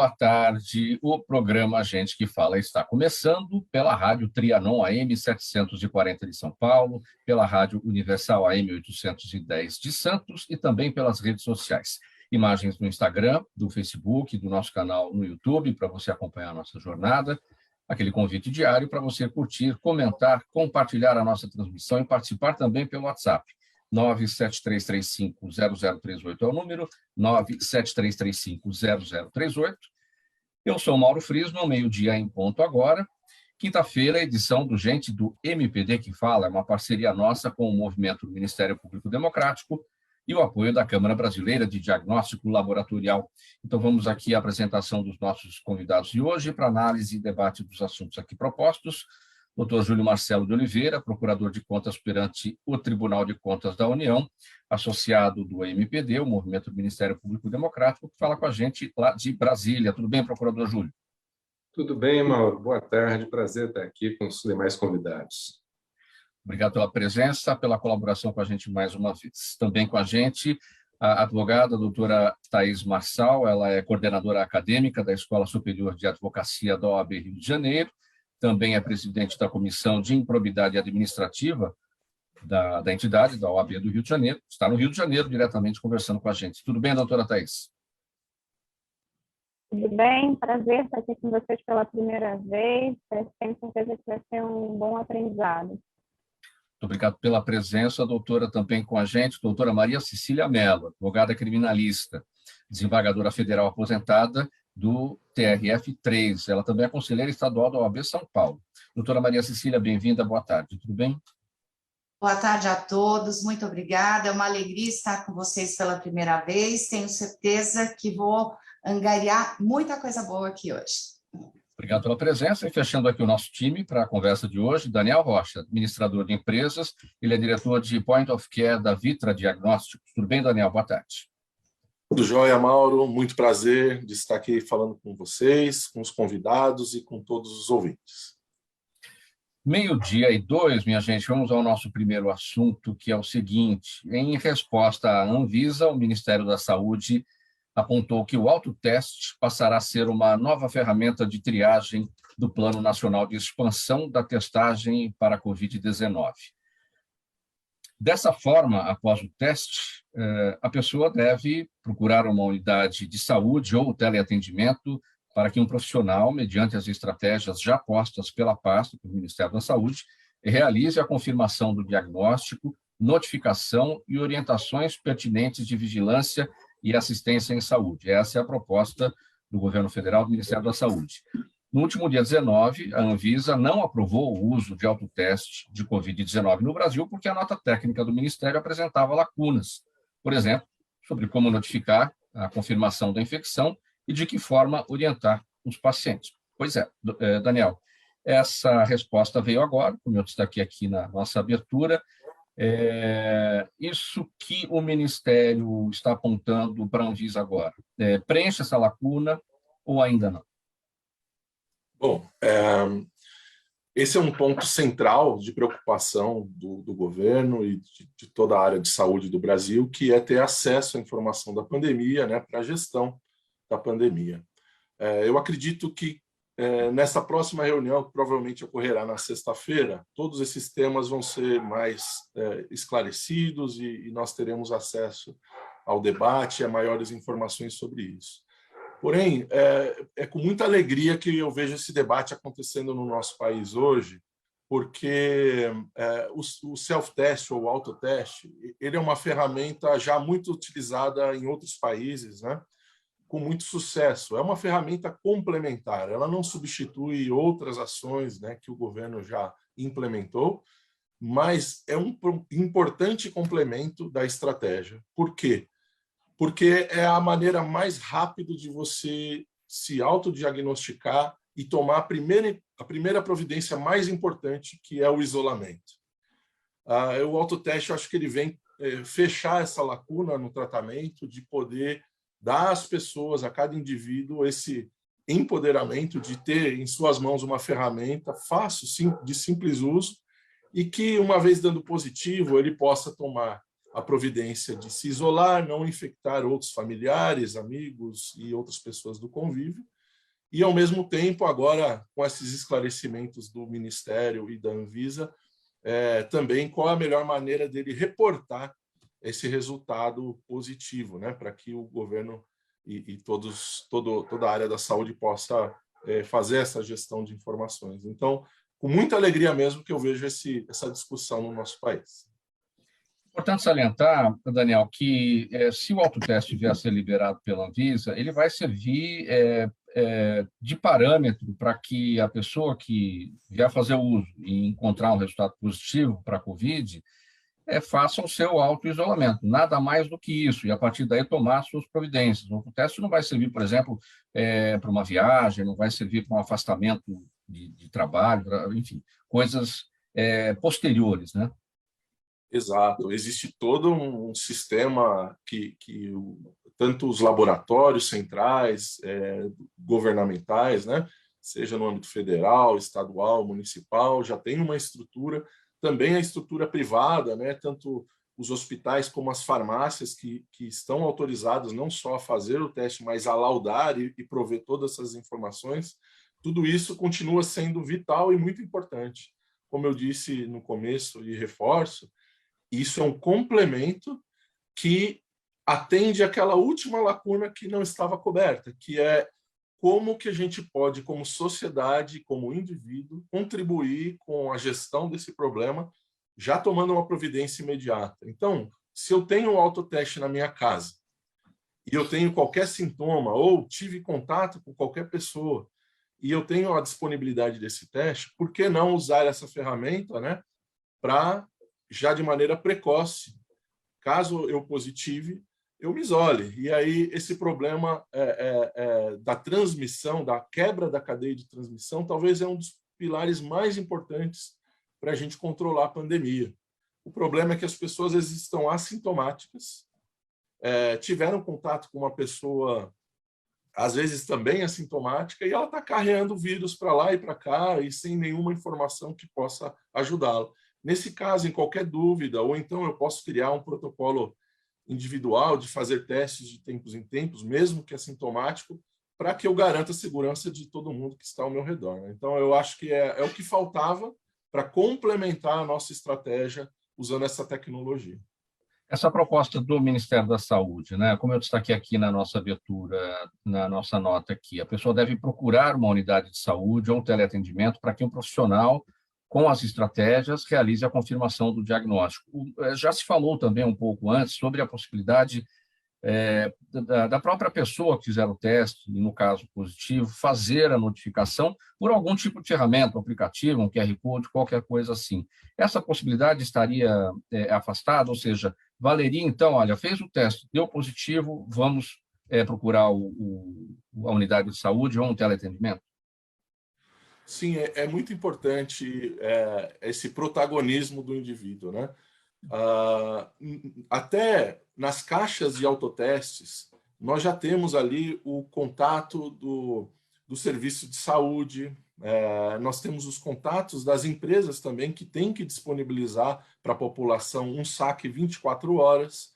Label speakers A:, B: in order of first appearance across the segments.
A: boa tarde. O programa Gente que Fala está começando pela Rádio Trianon AM 740 de São Paulo, pela Rádio Universal AM 810 de Santos e também pelas redes sociais. Imagens no Instagram, do Facebook, do nosso canal no YouTube, para você acompanhar a nossa jornada. Aquele convite diário para você curtir, comentar, compartilhar a nossa transmissão e participar também pelo WhatsApp. 973350038 é o número, 973350038. Eu sou Mauro Frisman, meio-dia em ponto agora. Quinta-feira, edição do Gente do MPD que Fala, é uma parceria nossa com o movimento do Ministério Público Democrático e o apoio da Câmara Brasileira de Diagnóstico Laboratorial. Então vamos aqui à apresentação dos nossos convidados de hoje para análise e debate dos assuntos aqui propostos. Dr. Júlio Marcelo de Oliveira, procurador de contas perante o Tribunal de Contas da União, associado do MPD, o Movimento do Ministério Público Democrático, que fala com a gente lá de Brasília. Tudo bem, procurador Júlio?
B: Tudo bem, Mauro. Boa tarde. Prazer estar aqui com os demais convidados.
A: Obrigado pela presença, pela colaboração com a gente mais uma vez. Também com a gente a advogada, a doutora Thaís Marçal, ela é coordenadora acadêmica da Escola Superior de Advocacia da OAB Rio de Janeiro, também é presidente da Comissão de Improbidade Administrativa da entidade, da OAB do Rio de Janeiro. Está no Rio de Janeiro, diretamente conversando com a gente. Tudo bem, doutora Thaís?
C: Tudo bem, prazer estar aqui com vocês pela primeira vez. Tenho certeza que vai ser um bom aprendizado.
A: Muito obrigado pela presença, doutora, também com a gente, doutora Maria Cecília Mello, advogada criminalista, desembargadora federal aposentada do TRF3. Ela também é conselheira estadual da OAB São Paulo. Doutora Maria Cecília, bem-vinda, boa tarde, tudo bem?
D: Boa tarde a todos, muito obrigada. É uma alegria estar com vocês pela primeira vez. Tenho certeza que vou angariar muita coisa boa aqui hoje.
A: Obrigado pela presença. E fechando aqui o nosso time para a conversa de hoje, Daniel Rocha, administrador de empresas, ele é diretor de Point of Care da Vitra Diagnósticos. Tudo bem, Daniel? Boa tarde.
E: Tudo jóia, Mauro. Muito prazer de estar aqui falando com vocês, com os convidados e com todos os ouvintes.
A: 12:02, minha gente, vamos ao nosso primeiro assunto, que é o seguinte. Em resposta à Anvisa, o Ministério da Saúde apontou que o autoteste passará a ser uma nova ferramenta de triagem do Plano Nacional de Expansão da Testagem para a Covid-19. Dessa forma, após o teste, a pessoa deve procurar uma unidade de saúde ou teleatendimento para que um profissional, mediante as estratégias já postas pela pasta, pelo Ministério da Saúde, realize a confirmação do diagnóstico, notificação e orientações pertinentes de vigilância e assistência em saúde. Essa é a proposta do governo federal do Ministério da Saúde. No último dia 19, a Anvisa não aprovou o uso de autoteste de Covid-19 no Brasil porque a nota técnica do Ministério apresentava lacunas, por exemplo, sobre como notificar a confirmação da infecção e de que forma orientar os pacientes. Pois é, Daniel, essa resposta veio agora, como eu destaquei aqui na nossa abertura. Isso que o Ministério está apontando para a Anvisa agora, preenche essa lacuna ou ainda não?
E: Bom, esse é um ponto central de preocupação do governo e de toda a área de saúde do Brasil, que é ter acesso à informação da pandemia, né, para a gestão da pandemia. Eu acredito que nessa próxima reunião, que provavelmente ocorrerá na sexta-feira, todos esses temas vão ser mais esclarecidos e nós teremos acesso ao debate e a maiores informações sobre isso. Porém, é com muita alegria que eu vejo esse debate acontecendo no nosso país hoje, porque o self-test ou o autoteste, ele é uma ferramenta já muito utilizada em outros países, né? Com muito sucesso. É uma ferramenta complementar, ela não substitui outras ações, né, que o governo já implementou, mas é um importante complemento da estratégia. Por quê? Porque é a maneira mais rápida de você se autodiagnosticar e tomar a primeira providência mais importante, que é o isolamento. O autoteste, eu acho que ele vem fechar essa lacuna no tratamento, de poder dar às pessoas, a cada indivíduo, esse empoderamento de ter em suas mãos uma ferramenta fácil, de simples uso, e que, uma vez dando positivo, ele possa tomar a providência de se isolar, não infectar outros familiares, amigos e outras pessoas do convívio, e, ao mesmo tempo, agora, com esses esclarecimentos do Ministério e da Anvisa, também qual a melhor maneira dele reportar esse resultado positivo, né, para que o governo e toda a área da saúde possa fazer essa gestão de informações. Então, com muita alegria mesmo que eu vejo essa discussão no nosso país.
A: Importante salientar, Daniel, que se o autoteste vier a ser liberado pela Anvisa, ele vai servir de parâmetro para que a pessoa que vier fazer o uso e encontrar um resultado positivo para a Covid faça o seu autoisolamento, nada mais do que isso, e a partir daí tomar suas providências. O autoteste não vai servir, por exemplo, para uma viagem, não vai servir para um afastamento de trabalho, enfim, coisas posteriores, né?
E: Exato. Existe todo um sistema que tanto os laboratórios centrais, governamentais, né, seja no âmbito federal, estadual, municipal, já tem uma estrutura, também a estrutura privada, né, tanto os hospitais como as farmácias que estão autorizados não só a fazer o teste, mas a laudar e prover todas essas informações. Tudo isso continua sendo vital e muito importante. Como eu disse no começo e reforço, isso é um complemento que atende àquela última lacuna que não estava coberta, que é como que a gente pode, como sociedade, como indivíduo, contribuir com a gestão desse problema, já tomando uma providência imediata. Então, se eu tenho um autoteste na minha casa e eu tenho qualquer sintoma ou tive contato com qualquer pessoa e eu tenho a disponibilidade desse teste, por que não usar essa ferramenta, né, para já de maneira precoce, caso eu positive, eu me isole. E aí esse problema da transmissão, da quebra da cadeia de transmissão, talvez é um dos pilares mais importantes para a gente controlar a pandemia. O problema é que as pessoas às vezes estão assintomáticas, tiveram contato com uma pessoa, às vezes também assintomática, e ela está carregando o vírus para lá e para cá, e sem nenhuma informação que possa ajudá-la. Nesse caso, em qualquer dúvida, ou então eu posso criar um protocolo individual de fazer testes de tempos em tempos, mesmo que assintomático, para que eu garanta a segurança de todo mundo que está ao meu redor. Então, eu acho que é o que faltava para complementar a nossa estratégia usando essa tecnologia.
A: Essa proposta do Ministério da Saúde, né? Como eu destaquei aqui na nossa abertura, na nossa nota aqui, a pessoa deve procurar uma unidade de saúde ou um teleatendimento para que um profissional, com as estratégias, realize a confirmação do diagnóstico. Já se falou também um pouco antes sobre a possibilidade da própria pessoa que fizer o teste, e no caso positivo, fazer a notificação por algum tipo de ferramenta, um aplicativo, um QR Code, qualquer coisa assim. Essa possibilidade estaria afastada, ou seja, valeria então, olha, fez o teste, deu positivo, vamos procurar a unidade de saúde ou um teleatendimento?
E: Sim, é muito importante esse protagonismo do indivíduo, né? Até nas caixas de autotestes, nós já temos ali o contato do serviço de saúde, nós temos os contatos das empresas também que têm que disponibilizar para a população um saque 24 horas,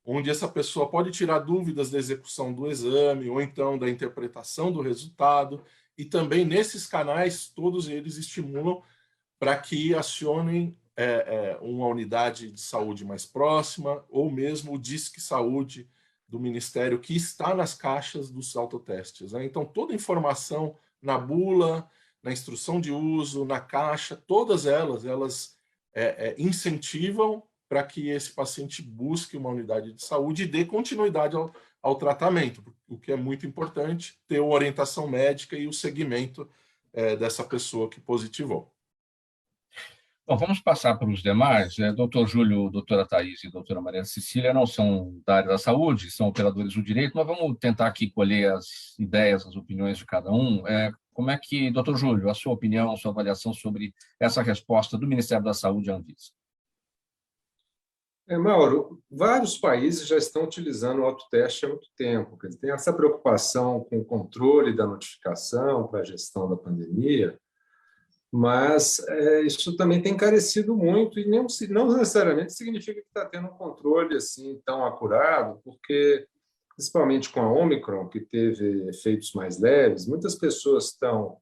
E: onde essa pessoa pode tirar dúvidas da execução do exame ou então da interpretação do resultado. E também nesses canais, todos eles estimulam para que acionem uma unidade de saúde mais próxima ou mesmo o Disque Saúde do Ministério, que está nas caixas dos autotestes, né? Então, toda a informação na bula, na instrução de uso, na caixa, todas elas incentivam para que esse paciente busque uma unidade de saúde e dê continuidade ao tratamento, o que é muito importante, ter a orientação médica e o segmento dessa pessoa que positivou.
A: Bom, vamos passar para os demais. Doutor Júlio, doutora Thaís e doutora Maria Cecília não são da área da saúde, são operadores do direito, mas vamos tentar aqui colher as ideias, as opiniões de cada um. Como é que, doutor Júlio, a sua opinião, a sua avaliação sobre essa resposta do Ministério da Saúde à Anvisa?
B: Mauro, vários países já estão utilizando o autoteste há muito tempo. Tem essa preocupação com o controle da notificação para a gestão da pandemia, mas isso também tem encarecido muito e não necessariamente significa que está tendo um controle assim tão acurado, porque principalmente com a Omicron, que teve efeitos mais leves, muitas pessoas estão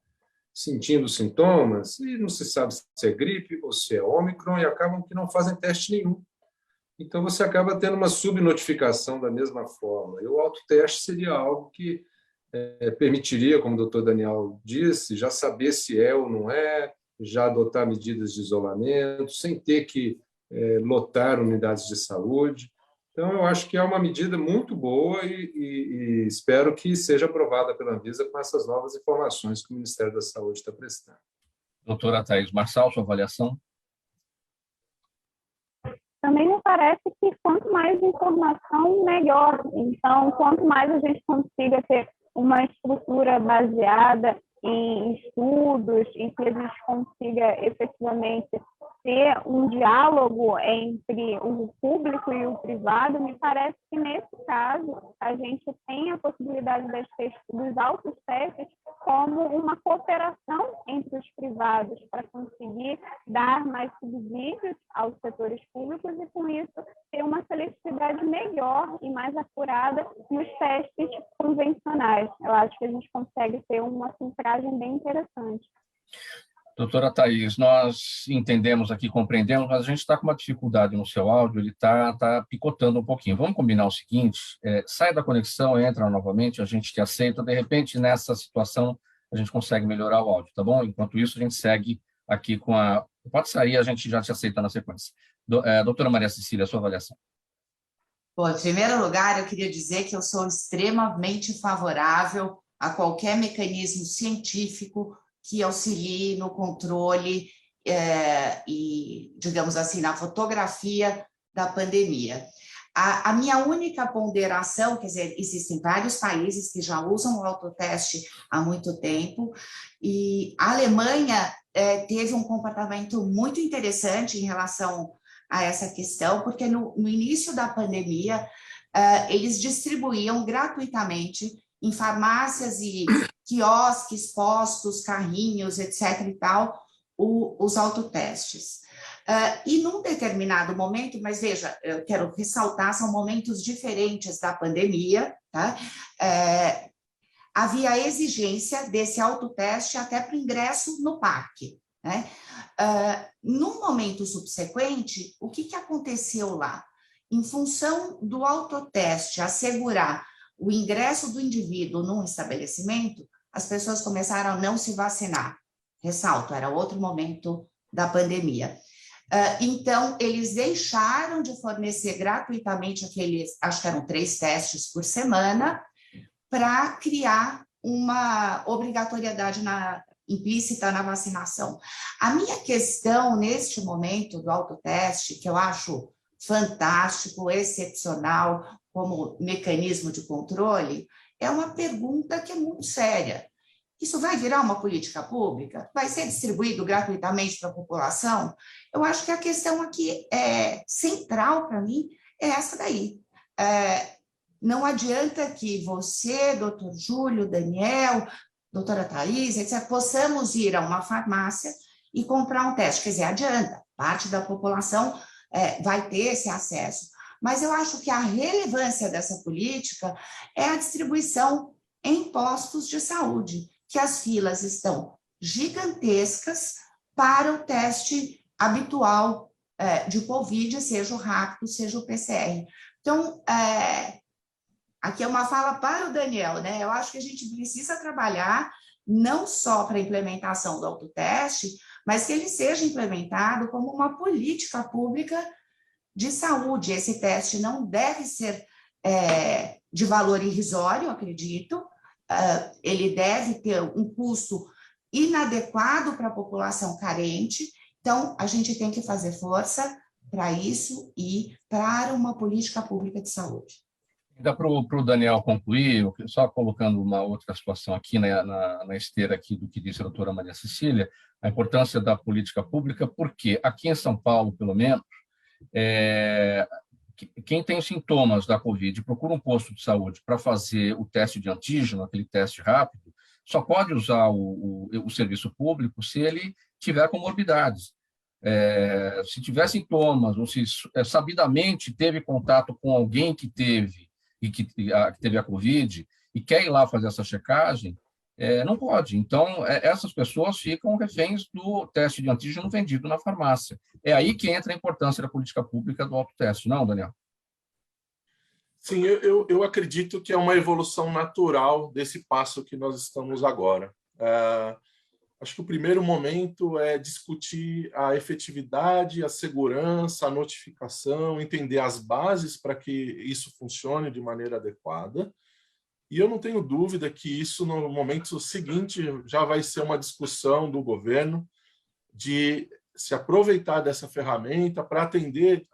B: sentindo sintomas e não se sabe se é gripe ou se é Omicron e acabam que não fazem teste nenhum. Então, você acaba tendo uma subnotificação da mesma forma. E o autoteste seria algo que permitiria, como o doutor Daniel disse, já saber se é ou não é, já adotar medidas de isolamento, sem ter que lotar unidades de saúde. Então, eu acho que é uma medida muito boa e espero que seja aprovada pela Anvisa com essas novas informações que o Ministério da Saúde está prestando.
A: Doutora Thaís Marçal, sua avaliação?
C: Também me parece que quanto mais informação, melhor. Então, quanto mais a gente consiga ter uma estrutura baseada em estudos, em que a gente consiga efetivamente ter um diálogo entre o público e o privado, me parece que, nesse caso, a gente tem a possibilidade dos autotestes como uma cooperação entre os privados para conseguir dar mais subsídios aos setores públicos e, com isso, ter uma seletividade melhor e mais apurada nos testes convencionais. Eu acho que a gente consegue ter uma filtragem bem interessante.
A: Doutora Thaís, nós entendemos aqui, compreendemos, mas a gente está com uma dificuldade no seu áudio, ele está picotando um pouquinho. Vamos combinar o seguinte, sai da conexão, entra novamente, a gente te aceita, de repente, nessa situação, a gente consegue melhorar o áudio, tá bom? Enquanto isso, a gente segue aqui com a... Pode sair, a gente já te aceita na sequência. Doutora Maria Cecília, sua avaliação.
D: Bom, em primeiro lugar, eu queria dizer que eu sou extremamente favorável a qualquer mecanismo científico que auxilie no controle e, digamos assim, na fotografia da pandemia. A minha única ponderação, quer dizer, existem vários países que já usam o autoteste há muito tempo, e a Alemanha teve um comportamento muito interessante em relação a essa questão, porque no início da pandemia, eles distribuíam gratuitamente em farmácias e quiosques, postos, carrinhos, etc. e tal, os autotestes. E num determinado momento, mas veja, eu quero ressaltar, são momentos diferentes da pandemia, tá? Havia a exigência desse autoteste até para o ingresso no parque, né? No momento subsequente, o que aconteceu lá? Em função do autoteste assegurar o ingresso do indivíduo num estabelecimento, as pessoas começaram a não se vacinar. Ressalto, era outro momento da pandemia. Então, eles deixaram de fornecer gratuitamente aqueles, acho que eram 3 testes por semana, para criar uma obrigatoriedade implícita na vacinação. A minha questão, neste momento do autoteste, que eu acho fantástico, excepcional, como mecanismo de controle, é uma pergunta que é muito séria. Isso vai virar uma política pública? Vai ser distribuído gratuitamente para a população? Eu acho que a questão aqui central para mim é essa daí. Não adianta que você, doutor Júlio, Daniel, doutora Thaís, etc., possamos ir a uma farmácia e comprar um teste. Quer dizer, adianta, parte da população vai ter esse acesso. Mas eu acho que a relevância dessa política é a distribuição em postos de saúde, que as filas estão gigantescas para o teste habitual de Covid, seja o rápido, seja o PCR. Então, aqui é uma fala para o Daniel, né? Eu acho que a gente precisa trabalhar não só para a implementação do autoteste, mas que ele seja implementado como uma política pública de saúde. Esse teste não deve ser de valor irrisório, acredito. Ele deve ter um custo inadequado para a população carente. Então, a gente tem que fazer força para isso e para uma política pública de saúde.
A: Dá para o Daniel concluir, só colocando uma outra situação aqui na esteira aqui do que disse a doutora Maria Cecília, a importância da política pública, porque aqui em São Paulo, pelo menos, quem tem sintomas da Covid procura um posto de saúde para fazer o teste de antígeno, aquele teste rápido, só pode usar o serviço público se ele tiver comorbidades. Se tiver sintomas, ou se sabidamente teve contato com alguém que teve, e que teve a Covid e quer ir lá fazer essa checagem, não pode. Então, essas pessoas ficam reféns do teste de antígeno vendido na farmácia. É aí que entra a importância da política pública do autoteste, não, Daniel?
E: Sim, eu acredito que é uma evolução natural desse passo que nós estamos agora. Acho que o primeiro momento é discutir a efetividade, a segurança, a notificação, entender as bases para que isso funcione de maneira adequada. E eu não tenho dúvida que isso, no momento seguinte, já vai ser uma discussão do governo de se aproveitar dessa ferramenta para atender,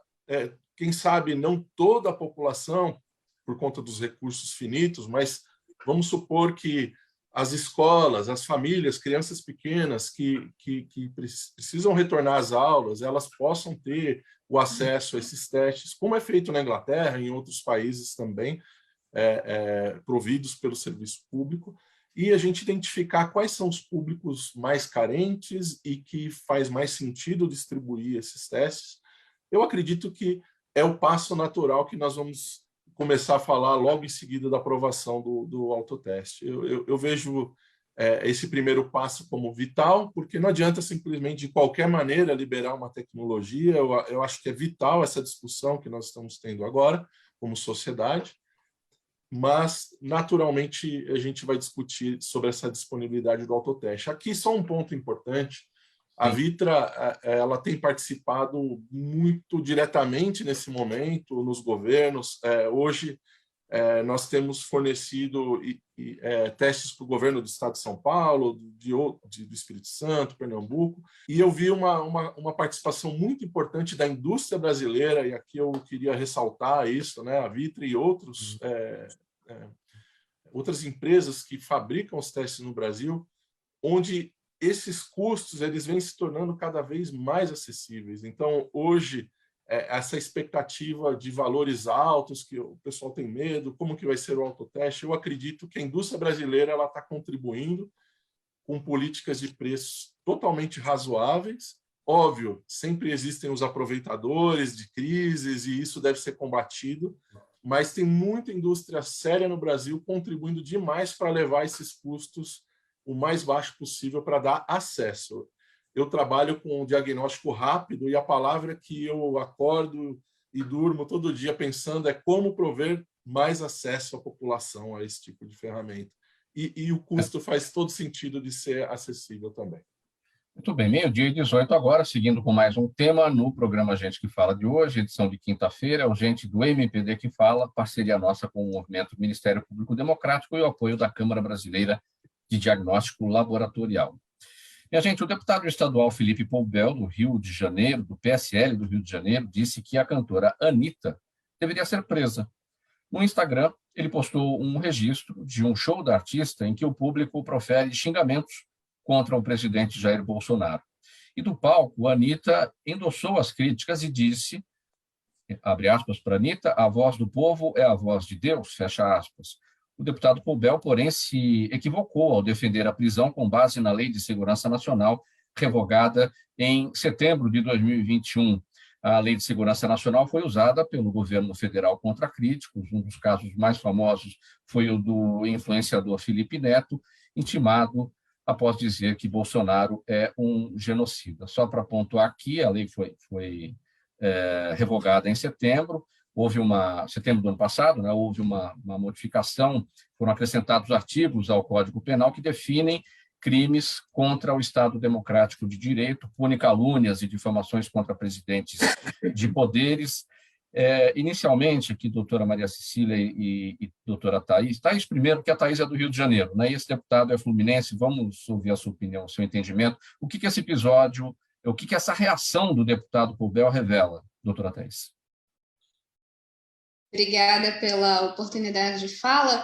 E: quem sabe, não toda a população, por conta dos recursos finitos, mas vamos supor que as escolas, as famílias, crianças pequenas que precisam retornar às aulas, elas possam ter o acesso a esses testes, como é feito na Inglaterra e em outros países também, providos pelo serviço público, e a gente identificar quais são os públicos mais carentes e que faz mais sentido distribuir esses testes. Eu acredito que é o passo natural que nós vamos começar a falar logo em seguida da aprovação do autoteste. Eu vejo esse primeiro passo como vital, porque não adianta simplesmente, de qualquer maneira, liberar uma tecnologia. Eu acho que é vital essa discussão que nós estamos tendo agora, como sociedade, mas, naturalmente, a gente vai discutir sobre essa disponibilidade do autoteste. Aqui, só um ponto importante. A Vitra ela tem participado muito diretamente nesse momento nos governos. Hoje, nós temos fornecido testes para o governo do Estado de São Paulo, do Espírito Santo, Pernambuco, e eu vi uma participação muito importante da indústria brasileira, e aqui eu queria ressaltar isso, né? A Vitra e outras empresas que fabricam os testes no Brasil, onde esses custos eles vêm se tornando cada vez mais acessíveis. Então, hoje, essa expectativa de valores altos, que o pessoal tem medo, como que vai ser o autoteste, eu acredito que a indústria brasileira está contribuindo com políticas de preços totalmente razoáveis. Óbvio, sempre existem os aproveitadores de crises e isso deve ser combatido, mas tem muita indústria séria no Brasil contribuindo demais para levar esses custos o mais baixo possível para dar acesso. Eu trabalho com um diagnóstico rápido e a palavra que eu acordo e durmo todo dia pensando é como prover mais acesso à população a esse tipo de ferramenta. E o custo faz todo sentido de ser acessível também.
A: Muito bem, 12h18 agora, seguindo com mais um tema no programa Gente que Fala de hoje, edição de quinta-feira, é o Gente do MPD que Fala, parceria nossa com o Movimento Ministério Público Democrático e o apoio da Câmara Brasileira de Diagnóstico Laboratorial. Minha gente, o deputado estadual Felipe Poubel, do Rio de Janeiro, do PSL do Rio de Janeiro, disse que a cantora Anitta deveria ser presa. No Instagram, ele postou um registro de um show da artista em que o público profere xingamentos contra o presidente Jair Bolsonaro. E do palco, a Anitta endossou as críticas e disse, abre aspas para Anitta, a voz do povo é a voz de Deus, fecha aspas. O deputado Poubel, porém, se equivocou ao defender a prisão com base na Lei de Segurança Nacional, revogada em setembro de 2021. A Lei de Segurança Nacional foi usada pelo governo federal contra críticos. Um dos casos mais famosos foi o do influenciador Felipe Neto, intimado após dizer que Bolsonaro é um genocida. Só para pontuar aqui, a lei foi revogada em setembro. Setembro do ano passado, né, houve uma modificação, foram acrescentados artigos ao Código Penal que definem crimes contra o Estado Democrático de Direito, punem calúnias e difamações contra presidentes de poderes. Inicialmente, aqui, doutora Maria Cecília e doutora Thaís primeiro, que a Thaís é do Rio de Janeiro, né, e esse deputado é fluminense, vamos ouvir a sua opinião, o seu entendimento. O que esse episódio, o que essa reação do deputado Poubel revela, doutora Thaís?
F: Obrigada pela oportunidade de fala.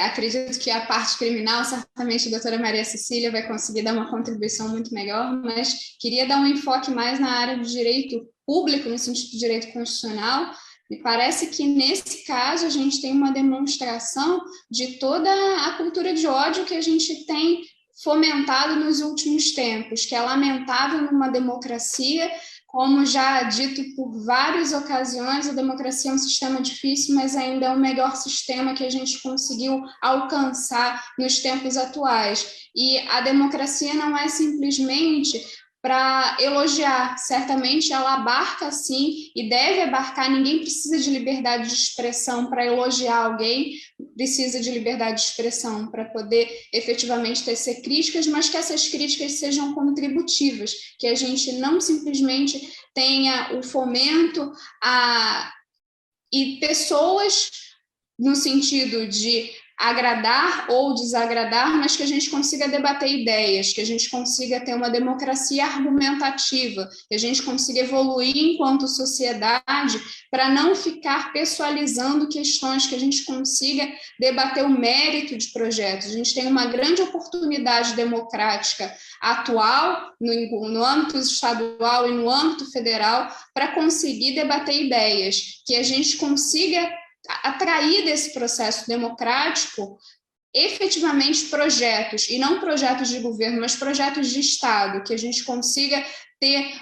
F: Acredito que a parte criminal, certamente a doutora Maria Cecília vai conseguir dar uma contribuição muito melhor, mas queria dar um enfoque mais na área do direito público, no sentido de direito constitucional. Me parece que, nesse caso, a gente tem uma demonstração de toda a cultura de ódio que a gente tem fomentado nos últimos tempos, que é lamentável numa democracia como já dito por várias ocasiões, a democracia é um sistema difícil, mas ainda é o melhor sistema que a gente conseguiu alcançar nos tempos atuais. E a democracia não é simplesmente para elogiar, certamente ela abarca sim e deve abarcar, ninguém precisa de liberdade de expressão para elogiar alguém, precisa de liberdade de expressão para poder efetivamente tecer críticas, mas que essas críticas sejam contributivas, que a gente não simplesmente tenha o fomento e pessoas no sentido de agradar ou desagradar, mas que a gente consiga debater ideias, que a gente consiga ter uma democracia argumentativa, que a gente consiga evoluir enquanto sociedade para não ficar pessoalizando questões, que a gente consiga debater o mérito de projetos. A gente tem uma grande oportunidade democrática atual, no âmbito estadual e no âmbito federal, para conseguir debater ideias, que a gente consiga atrair desse processo democrático efetivamente projetos, e não projetos de governo, mas projetos de Estado, que a gente consiga ter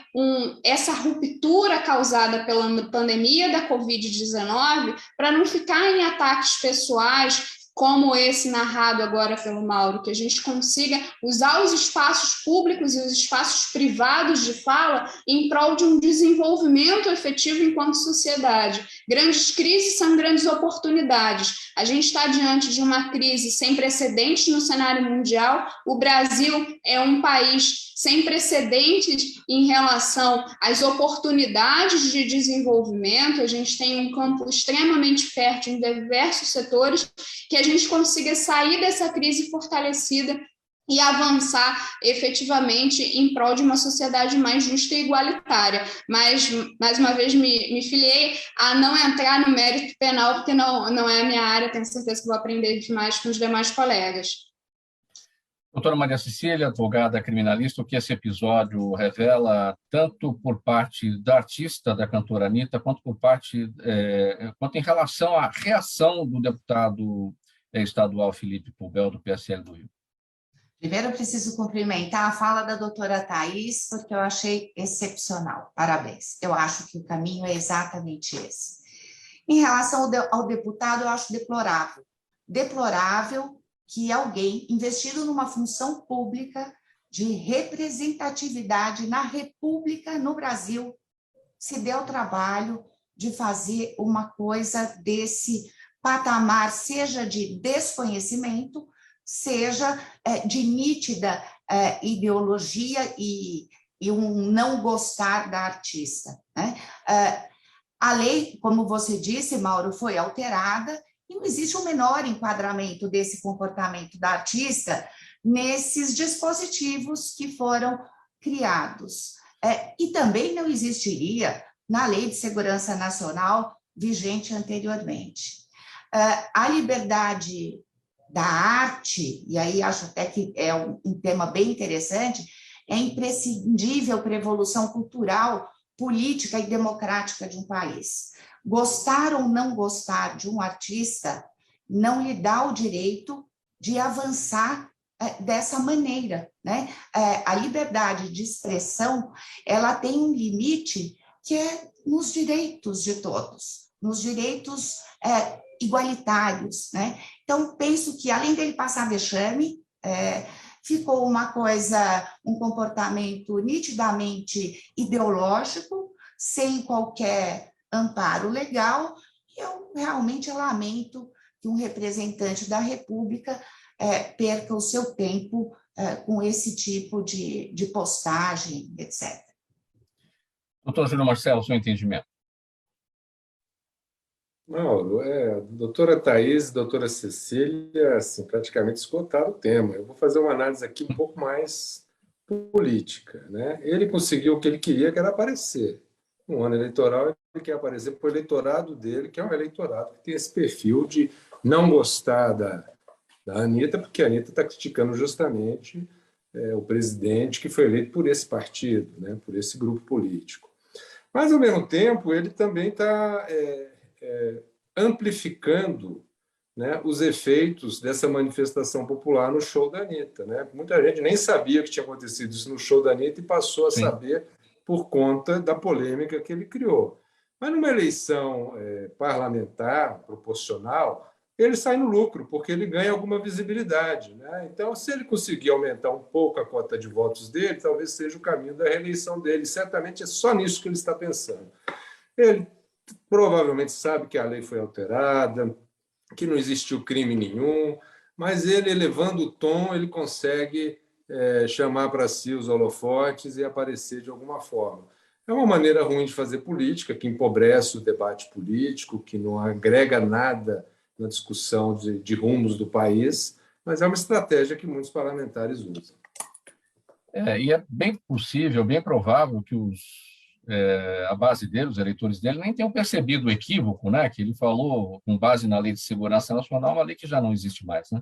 F: essa ruptura causada pela pandemia da Covid-19, para não ficar em ataques pessoais, como esse narrado agora pelo Mauro, que a gente consiga usar os espaços públicos e os espaços privados de fala em prol de um desenvolvimento efetivo enquanto sociedade. Grandes crises são grandes oportunidades. A gente está diante de uma crise sem precedentes no cenário mundial. O Brasil é um país sem precedentes em relação às oportunidades de desenvolvimento. A gente tem um campo extremamente fértil em diversos setores, que a gente consiga sair dessa crise fortalecida e avançar efetivamente em prol de uma sociedade mais justa e igualitária. Mas, mais uma vez, me filiei a não entrar no mérito penal, porque não é a minha área, tenho certeza que vou aprender demais com os demais colegas.
A: Doutora Maria Cecília, advogada criminalista, o que esse episódio revela, tanto por parte da artista, da cantora Anitta, quanto quanto em relação à reação do deputado estadual Felipe Pubel, do PSL do Rio?
D: Primeiro, eu preciso cumprimentar a fala da doutora Thaís, porque eu achei excepcional. Parabéns. Eu acho que o caminho é exatamente esse. Em relação ao deputado, eu acho deplorável. Deplorável que alguém investido numa função pública de representatividade na República, no Brasil, se dê ao trabalho de fazer uma coisa desse patamar, seja de desconhecimento, seja de nítida ideologia e um não gostar da artista, né? A lei, como você disse, Mauro, foi alterada e não existe o menor enquadramento desse comportamento da artista nesses dispositivos que foram criados. E também não existiria na Lei de Segurança Nacional vigente anteriormente. A liberdade da arte, e aí acho até que é um tema bem interessante, é imprescindível para a evolução cultural, política e democrática de um país. Gostar ou não gostar de um artista não lhe dá o direito de avançar dessa maneira, né? A liberdade de expressão, ela tem um limite que é nos direitos de todos, nos direitos igualitários, né? Então, penso que, além dele passar vexame, ficou uma coisa, um comportamento nitidamente ideológico, sem qualquer amparo legal, e eu realmente lamento que um representante da República perca o seu tempo com esse tipo de postagem, etc.
A: Doutor Júlio Marcelo, seu entendimento.
B: Mauro, doutora Thaís e doutora Cecília, assim, praticamente esgotaram o tema. Eu vou fazer uma análise aqui um pouco mais política, né? Ele conseguiu o que ele queria, que era aparecer. No ano eleitoral, ele quer aparecer para o eleitorado dele, que é um eleitorado que tem esse perfil de não gostar da Anitta, porque a Anitta está criticando justamente o presidente que foi eleito por esse partido, né? Por esse grupo político. Mas, ao mesmo tempo, ele também está amplificando, né, os efeitos dessa manifestação popular no show da Anitta, né? Muita gente nem sabia que tinha acontecido isso no show da Anitta e passou a saber por conta da polêmica que ele criou. Mas numa eleição parlamentar, proporcional, ele sai no lucro, porque ele ganha alguma visibilidade, né? Então, se ele conseguir aumentar um pouco a cota de votos dele, talvez seja o caminho da reeleição dele. Certamente é só nisso que ele está pensando. Ele provavelmente sabe que a lei foi alterada, que não existiu crime nenhum, mas ele, elevando o tom, ele consegue chamar para si os holofotes e aparecer de alguma forma. É uma maneira ruim de fazer política, que empobrece o debate político, que não agrega nada na discussão de rumos do país, mas é uma estratégia que muitos parlamentares usam.
A: E é bem possível, bem provável que a base dele, os eleitores dele, nem tenham percebido o equívoco, né, que ele falou com base na Lei de Segurança Nacional, uma lei que já não existe mais, né?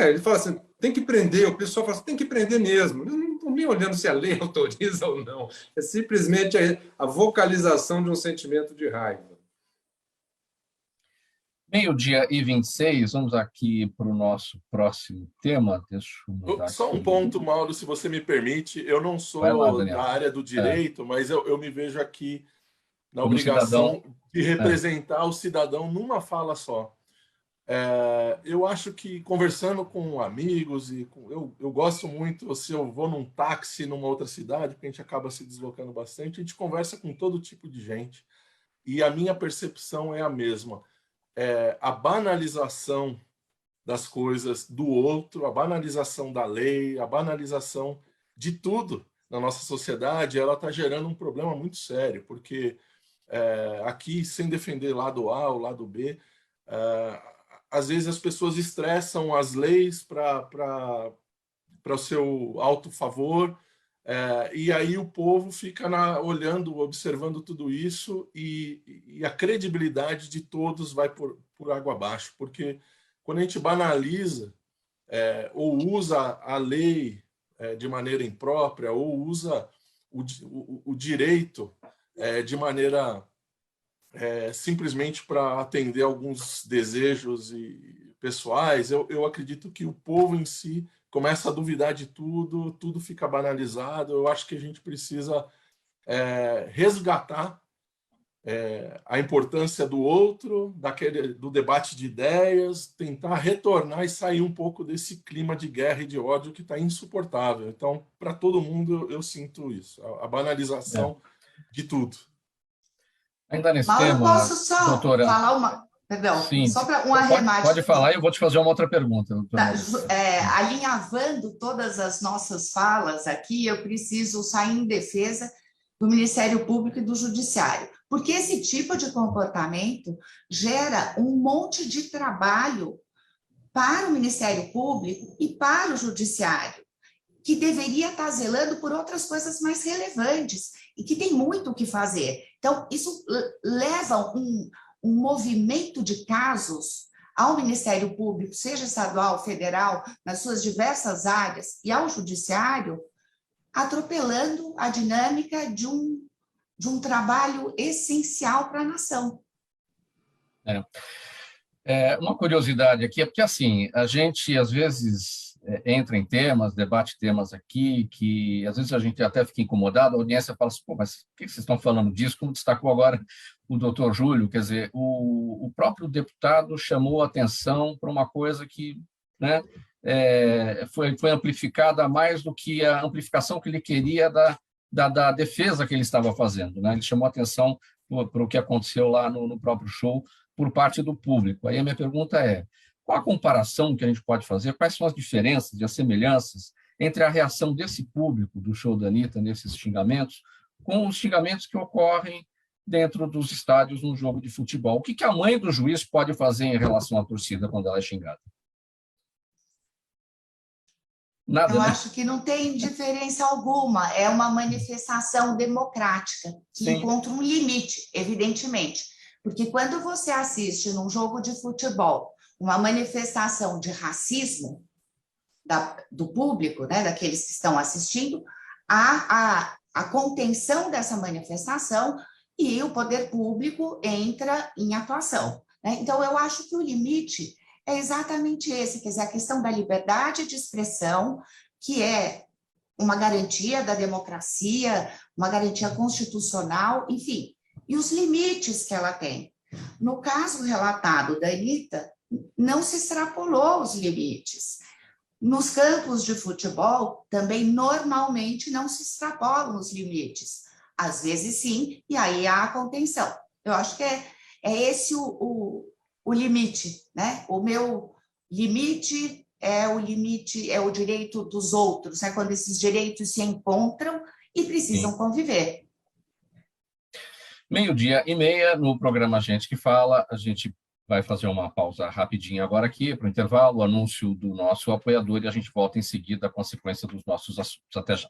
B: Ele fala assim, tem que prender, o pessoal fala assim, tem que prender mesmo. Eu não estou nem olhando se a lei autoriza ou não. É simplesmente a vocalização de um sentimento de raiva.
A: Meio-dia e 26, vamos aqui para o nosso próximo tema. Deixa eu mudar
E: Só
A: aqui.
E: um ponto, Mauro, se você me permite. Eu não sou da área do direito, mas eu me vejo aqui na
A: Como
E: obrigação
A: cidadão,
E: de representar o cidadão numa fala só. Eu acho que, conversando com amigos, eu gosto muito, se eu vou num táxi numa outra cidade, porque a gente acaba se deslocando bastante, a gente conversa com todo tipo de gente, e a minha percepção é a mesma. A banalização das coisas do outro, a banalização da lei, a banalização de tudo na nossa sociedade, ela está gerando um problema muito sério, porque aqui, sem defender lado A ou lado B, às vezes as pessoas estressam as leis para o seu alto favor, e aí o povo fica olhando, observando tudo isso, e a credibilidade de todos vai por água abaixo, porque quando a gente banaliza ou usa a lei de maneira imprópria, ou usa o direito de maneira simplesmente para atender alguns desejos pessoais, eu acredito que o povo em si começa a duvidar de tudo, tudo fica banalizado. Eu acho que a gente precisa resgatar a importância do outro, do debate de ideias, tentar retornar e sair um pouco desse clima de guerra e de ódio que está insuportável. Então, para todo mundo, eu sinto isso, a banalização de tudo.
A: Ainda nesse
D: Mauro,
A: tema,
D: posso só
A: doutora...
D: falar uma... Perdão,
A: Sim,
D: só para um arremate.
A: Pode falar e eu vou te fazer uma outra pergunta.
D: Alinhavando todas as nossas falas aqui, eu preciso sair em defesa do Ministério Público e do Judiciário, porque esse tipo de comportamento gera um monte de trabalho para o Ministério Público e para o Judiciário, que deveria estar zelando por outras coisas mais relevantes e que tem muito o que fazer. Então, isso leva um movimento de casos ao Ministério Público, seja estadual, federal, nas suas diversas áreas, e ao Judiciário, atropelando a dinâmica de um trabalho essencial para a nação.
A: Uma curiosidade aqui é porque, assim, a gente, às vezes, entra em temas, debate temas aqui, que às vezes a gente até fica incomodado, a audiência fala assim, pô, mas por que vocês estão falando disso? Como destacou agora o doutor Júlio, quer dizer, o próprio deputado chamou a atenção para uma coisa que, né, foi amplificada mais do que a amplificação que ele queria da defesa que ele estava fazendo, né? Ele chamou a atenção para o que aconteceu lá no próprio show por parte do público. Aí a minha pergunta é, qual a comparação que a gente pode fazer? Quais são as diferenças e as semelhanças entre a reação desse público do show da Anitta nesses xingamentos com os xingamentos que ocorrem dentro dos estádios num jogo de futebol? O que a mãe do juiz pode fazer em relação à torcida quando ela é xingada? Nada,
D: Eu
A: né?
D: acho que não tem diferença alguma. É uma manifestação democrática que encontra um limite, evidentemente. Porque quando você assiste num jogo de futebol uma manifestação de racismo do público, né, daqueles que estão assistindo, a contenção dessa manifestação e o poder público entra em atuação, né? Então, eu acho que o limite é exatamente esse, quer dizer, a questão da liberdade de expressão, que é uma garantia da democracia, uma garantia constitucional, enfim, e os limites que ela tem. No caso relatado da Anitta, não se extrapolou os limites. Nos campos de futebol, também normalmente não se extrapolam os limites. Às vezes sim, e aí há a contenção. Eu acho que é esse o limite, né? O meu limite é o direito dos outros, né? Quando esses direitos se encontram e precisam conviver.
A: 12:30 no programa Gente que Fala. A gente vai fazer uma pausa rapidinha agora aqui para o intervalo, o anúncio do nosso apoiador, e a gente volta em seguida com a sequência dos nossos assuntos. Até já.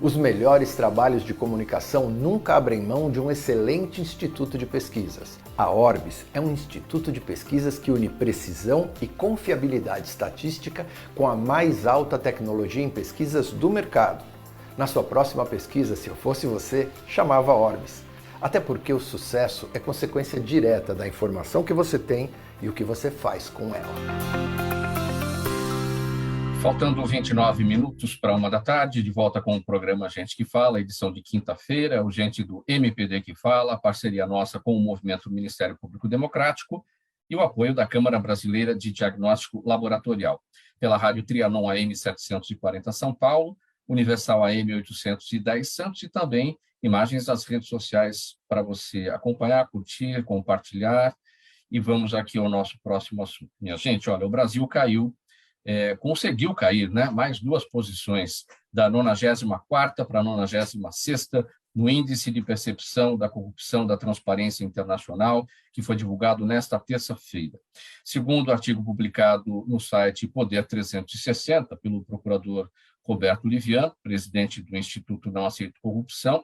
G: Os melhores trabalhos de comunicação nunca abrem mão de um excelente instituto de pesquisas. A Orbis é um instituto de pesquisas que une precisão e confiabilidade estatística com a mais alta tecnologia em pesquisas do mercado. Na sua próxima pesquisa, se eu fosse você, chamava Orbis. Até porque o sucesso é consequência direta da informação que você tem e o que você faz com ela.
A: Faltando 29 minutos para 13h, de volta com o programa Gente que Fala, edição de quinta-feira, o Gente do MPD que Fala, parceria nossa com o Movimento Ministério Público Democrático e o apoio da Câmara Brasileira de Diagnóstico Laboratorial, pela Rádio Trianon AM 740 São Paulo, Universal AM 810 Santos e também imagens das redes sociais para você acompanhar, curtir, compartilhar. E vamos aqui ao nosso próximo assunto. Minha gente, olha, o Brasil caiu, conseguiu cair, né, mais 2 posições, da 94ª para a 96ª, no Índice de Percepção da Corrupção da Transparência Internacional, que foi divulgado nesta terça-feira. Segundo o artigo publicado no site Poder 360, pelo procurador Roberto Liviano, presidente do Instituto Não Aceito Corrupção,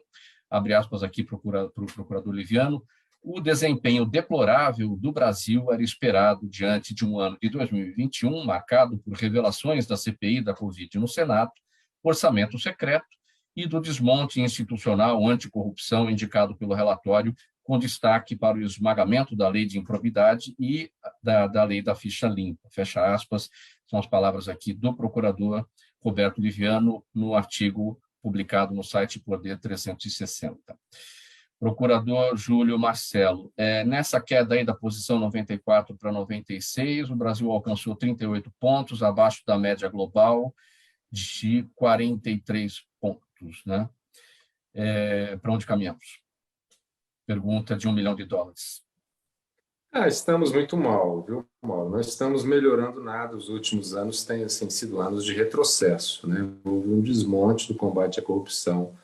A: abre aspas aqui para o procurador Liviano, o desempenho deplorável do Brasil era esperado diante de um ano de 2021 marcado por revelações da CPI da Covid no Senado, orçamento secreto e do desmonte institucional anticorrupção indicado pelo relatório, com destaque para o esmagamento da lei de improbidade e da lei da ficha limpa. Fecha aspas, são as palavras aqui do procurador Roberto Liviano no artigo publicado no site Poder 360. Procurador Júlio Marcelo, nessa queda aí da posição 94 para 96, o Brasil alcançou 38 pontos, abaixo da média global de 43 pontos, né? Para onde caminhamos? Pergunta de $1 milhão.
B: Estamos muito mal, viu, Mauro? Não estamos melhorando nada. Os últimos anos têm sido anos de retrocesso, né? Houve um desmonte do combate à corrupção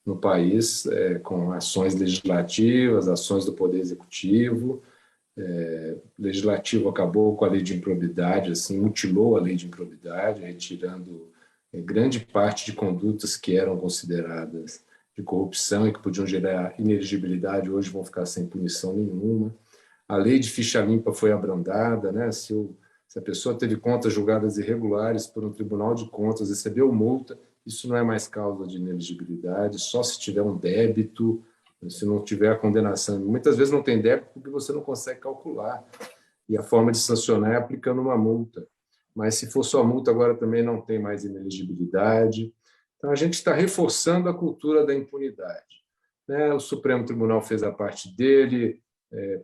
B: no país, com ações legislativas, ações do Poder Executivo. O Legislativo acabou com a lei de improbidade, assim, mutilou a lei de improbidade, retirando grande parte de condutas que eram consideradas de corrupção e que podiam gerar inelegibilidade, hoje vão ficar sem punição nenhuma. A lei de ficha limpa foi abrandada, né? Se a pessoa teve contas julgadas irregulares por um tribunal de contas, recebeu multa, isso não é mais causa de inelegibilidade, só se tiver um débito, se não tiver a condenação. Muitas vezes não tem débito porque você não consegue calcular, e a forma de sancionar é aplicando uma multa. Mas se for só multa, agora também não tem mais inelegibilidade. Então, a gente está reforçando a cultura da impunidade, né? O Supremo Tribunal fez a parte dele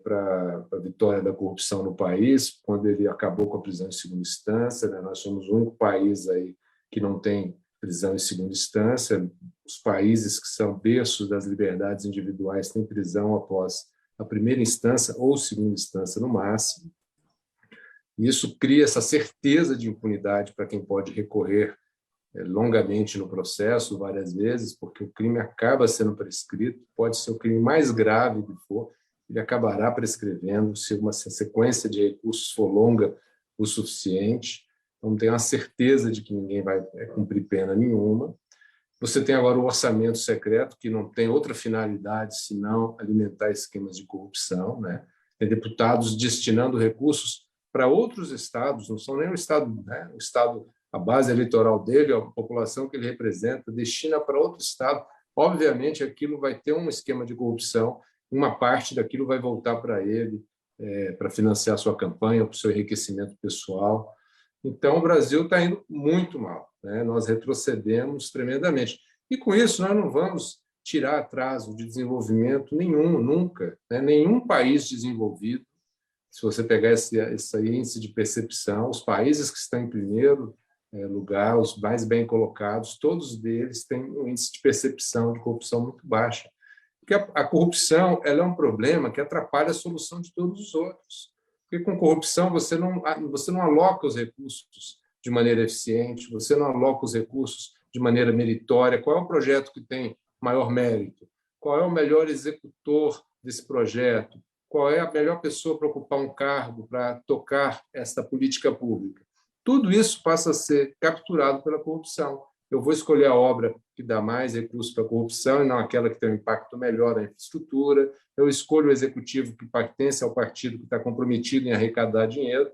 B: para a vitória da corrupção no país, quando ele acabou com a prisão em segunda instância, né? Nós somos o único país aí que não tem prisão em segunda instância. Os países que são berços das liberdades individuais têm prisão após a primeira instância ou segunda instância no máximo. E isso cria essa certeza de impunidade para quem pode recorrer longamente no processo, várias vezes, porque o crime acaba sendo prescrito, pode ser o crime mais grave que for, ele acabará prescrevendo se uma sequência de recursos for longa o suficiente. Então, não tem a certeza de que ninguém vai cumprir pena nenhuma. Você tem agora o orçamento secreto, que não tem outra finalidade senão alimentar esquemas de corrupção, né? Tem deputados destinando recursos para outros estados, não são nem o estado, né? O estado, a base eleitoral dele, a população que ele representa, destina para outro estado. Obviamente, aquilo vai ter um esquema de corrupção, uma parte daquilo vai voltar para ele, para financiar a sua campanha, para o seu enriquecimento pessoal. Então, o Brasil está indo muito mal, né? Nós retrocedemos tremendamente. E, com isso, nós não vamos tirar atraso de desenvolvimento nenhum, nunca. Né? Nenhum país desenvolvido, se você pegar esse índice de percepção, os países que estão em primeiro lugar, os mais bem colocados, todos eles têm um índice de percepção de corrupção muito baixo. Porque a corrupção ela é um problema que atrapalha a solução de todos os outros. Porque com corrupção você não aloca os recursos de maneira eficiente, você não aloca os recursos de maneira meritória. Qual é o projeto que tem maior mérito? Qual é o melhor executor desse projeto? Qual é a melhor pessoa para ocupar um cargo, para tocar esta política pública? Tudo isso passa a ser capturado pela corrupção. Eu vou escolher a obra que dá mais recursos para a corrupção e não aquela que tem um impacto melhor na infraestrutura. Eu escolho o executivo que pertence ao partido que está comprometido em arrecadar dinheiro,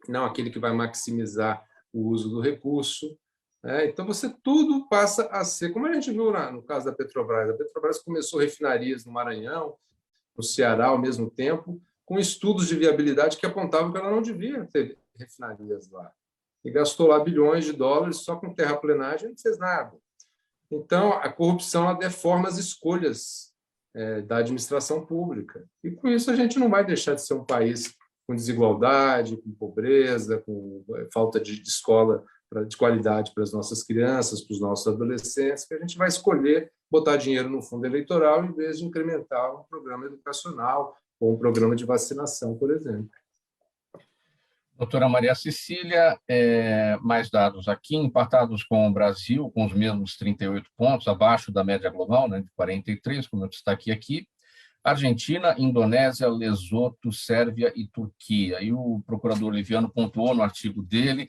B: não aquele que vai maximizar o uso do recurso. Então, tudo passa a ser, como a gente viu no caso da Petrobras. A Petrobras começou refinarias no Maranhão, no Ceará, ao mesmo tempo, com estudos de viabilidade que apontavam que ela não devia ter refinarias lá. E gastou lá bilhões de dólares só com terraplenagem e não fez nada. Então, a corrupção ela deforma as escolhas da administração pública. E, com isso, a gente não vai deixar de ser um país com desigualdade, com pobreza, com falta de escola de qualidade para as nossas crianças, para os nossos adolescentes, que a gente vai escolher botar dinheiro no fundo eleitoral em vez de incrementar um programa educacional ou um programa de vacinação, por exemplo.
A: Doutora Maria Cecília, mais dados aqui, empatados com o Brasil, com os mesmos 38 pontos, abaixo da média global, né, de 43, como eu destaquei aqui, Argentina, Indonésia, Lesoto, Sérvia e Turquia. E o procurador Liviano pontuou no artigo dele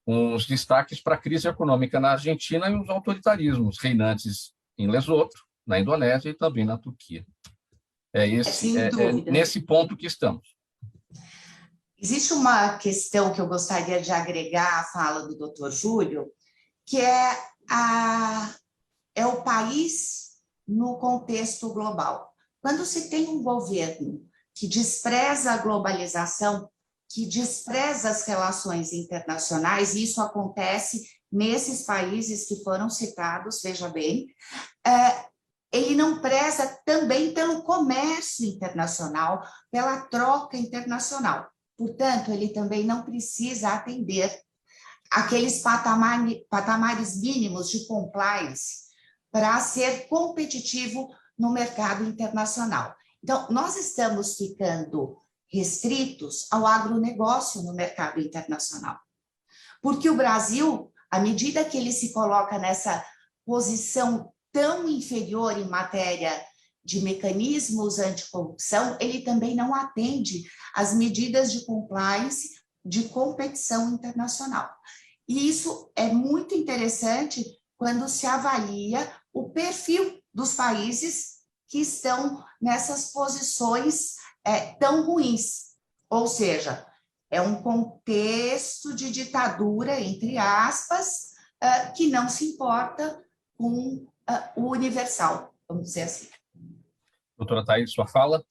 A: os destaques para a crise econômica na Argentina e os autoritarismos reinantes em Lesoto, na Indonésia e também na Turquia. É nesse ponto que estamos.
D: Existe uma questão que eu gostaria de agregar à fala do Dr. Júlio, que é o país no contexto global. Quando se tem um governo que despreza a globalização, que despreza as relações internacionais, e isso acontece nesses países que foram citados, veja bem, ele não preza também pelo comércio internacional, pela troca internacional. Portanto, ele também não precisa atender aqueles patamares mínimos de compliance para ser competitivo no mercado internacional. Então, nós estamos ficando restritos ao agronegócio no mercado internacional. Porque o Brasil, à medida que ele se coloca nessa posição tão inferior em matéria de mecanismos anticorrupção, ele também não atende às medidas de compliance de competição internacional. E isso é muito interessante quando se avalia o perfil dos países que estão nessas posições tão ruins. Ou seja, é um contexto de ditadura, entre aspas, que não se importa com o universal, vamos dizer assim.
A: Doutora Thaís, sua fala?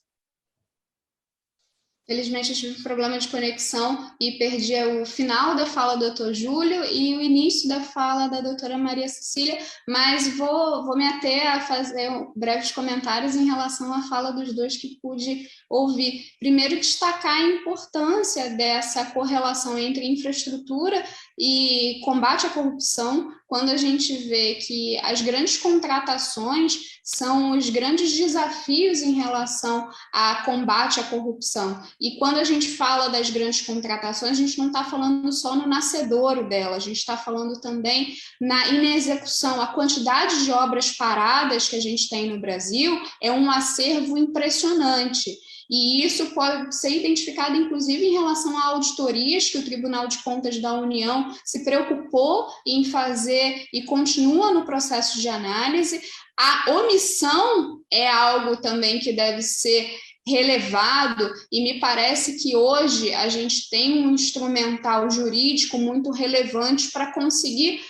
F: Felizmente, eu tive um problema de conexão e perdi o final da fala do Dr. Júlio e o início da fala da doutora Maria Cecília, mas vou me ater a fazer breves comentários em relação à fala dos dois que pude ouvir. Primeiro, destacar a importância dessa correlação entre infraestrutura e combate à corrupção, quando a gente vê que as grandes contratações são os grandes desafios em relação a combate à corrupção. E quando a gente fala das grandes contratações, a gente não está falando só no nascedouro dela, a gente está falando também na inexecução. A quantidade de obras paradas que a gente tem no Brasil é um acervo impressionante. E isso pode ser identificado, inclusive, em relação a auditorias que o Tribunal de Contas da União se preocupou em fazer e continua no processo de análise. A omissão é algo também que deve ser relevado, e me parece que hoje a gente tem um instrumental jurídico muito relevante para conseguir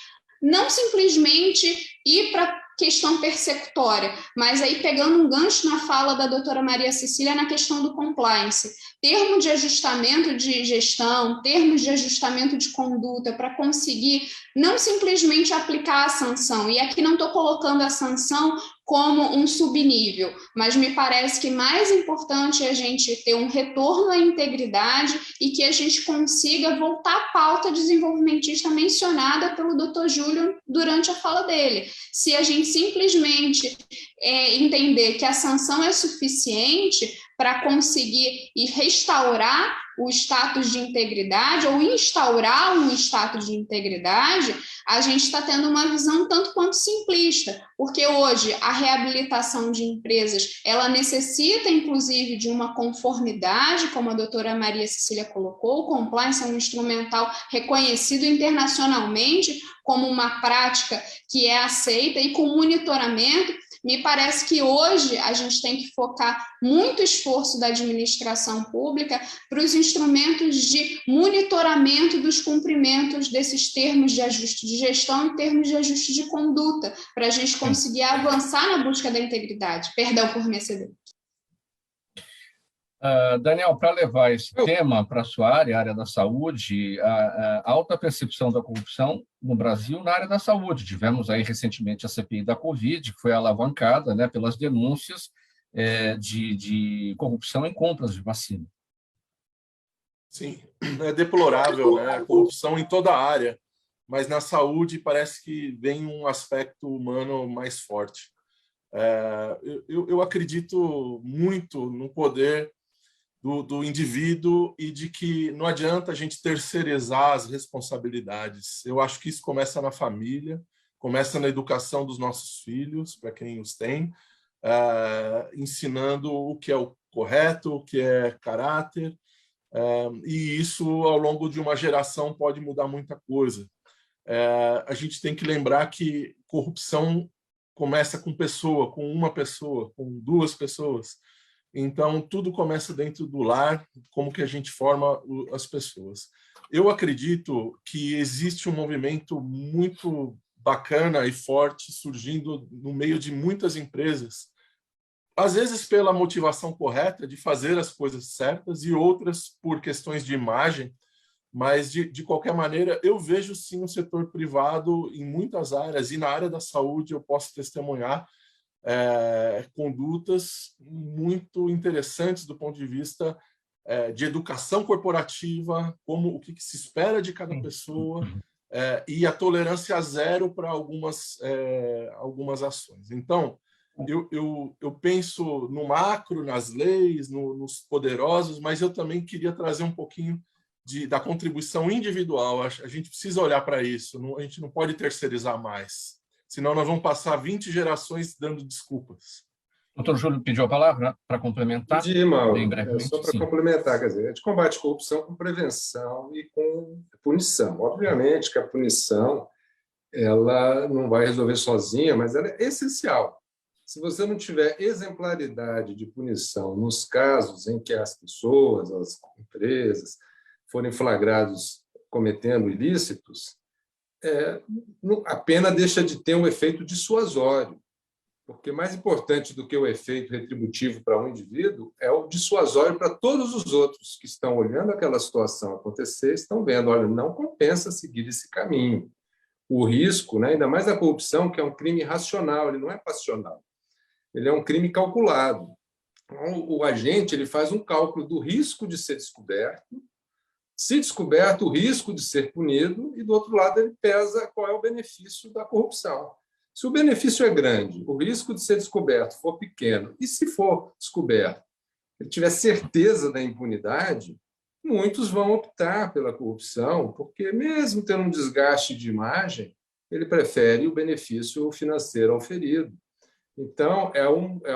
F: não simplesmente ir para questão persecutória, mas aí pegando um gancho na fala da doutora Maria Cecília na questão do compliance, termo de ajustamento de gestão, termos de ajustamento de conduta para conseguir não simplesmente aplicar a sanção, e aqui não estou colocando a sanção como um subnível, mas me parece que mais importante é a gente ter um retorno à integridade e que a gente consiga voltar à pauta desenvolvimentista mencionada pelo Dr. Júlio durante a fala dele. Se a gente simplesmente entender que a sanção é suficiente para conseguir e restaurar o status de integridade ou instaurar um status de integridade, a gente está tendo uma visão tanto quanto simplista, porque hoje a reabilitação de empresas, ela necessita, inclusive, de uma conformidade, como a doutora Maria Cecília colocou, o compliance é um instrumental reconhecido internacionalmente como uma prática que é aceita e com monitoramento. Me parece que hoje a gente tem que focar muito esforço da administração pública para os instrumentos de monitoramento dos cumprimentos desses termos de ajuste de gestão e termos de ajuste de conduta, para a gente conseguir avançar na busca da integridade. Perdão por me exceder.
A: Daniel, para levar esse tema para a sua área, a área da saúde, a alta percepção da corrupção no Brasil na área da saúde. Tivemos aí recentemente a CPI da Covid, que foi alavancada, né, pelas denúncias de corrupção em compras de vacina.
E: Sim, é deplorável, né? A corrupção em toda a área, mas na saúde parece que vem um aspecto humano mais forte. Eu acredito muito no poder do indivíduo e de que não adianta a gente terceirizar as responsabilidades. Eu acho que isso começa na família, começa na educação dos nossos filhos, para quem os tem, ensinando o que é o correto, o que é caráter, e isso, ao longo de uma geração, pode mudar muita coisa. A gente tem que lembrar que corrupção começa com pessoa, com uma pessoa, com duas pessoas. Então, tudo começa dentro do lar, como que a gente forma as pessoas. Eu acredito que existe um movimento muito bacana e forte surgindo no meio de muitas empresas, às vezes pela motivação correta de fazer as coisas certas e outras por questões de imagem, mas, de qualquer maneira, eu vejo sim o setor privado em muitas áreas, e na área da saúde eu posso testemunhar condutas muito interessantes do ponto de vista de educação corporativa, como o que se espera de cada pessoa, e a tolerância zero para algumas ações. Então, eu penso no macro, nas leis, nos poderosos, mas eu também queria trazer um pouquinho da contribuição individual. A gente precisa olhar para isso, a gente não pode terceirizar mais. Senão nós vamos passar 20 gerações dando desculpas.
A: Doutor Júlio pediu a palavra para complementar?
B: Pedi, Mauro.
A: Bem brevemente,
B: só para complementar, quer dizer, a gente combate a corrupção com prevenção e com punição. Obviamente que a punição ela não vai resolver sozinha, mas ela é essencial. Se você não tiver exemplaridade de punição nos casos em que as pessoas, as empresas, forem flagrados cometendo ilícitos, a pena deixa de ter um efeito dissuasório, porque mais importante do que o efeito retributivo para um indivíduo é o dissuasório para todos os outros que estão olhando aquela situação acontecer, estão vendo, olha, não compensa seguir esse caminho. O risco, né, ainda mais a corrupção, que é um crime racional, ele não é passional, ele é um crime calculado. Então, o agente ele faz um cálculo do risco de ser descoberto, se descoberto, o risco de ser punido, e, do outro lado, ele pesa qual é o benefício da corrupção. Se o benefício é grande, o risco de ser descoberto for pequeno, e se for descoberto, ele tiver certeza da impunidade, muitos vão optar pela corrupção, porque, mesmo tendo um desgaste de imagem, ele prefere o benefício financeiro auferido. Então, é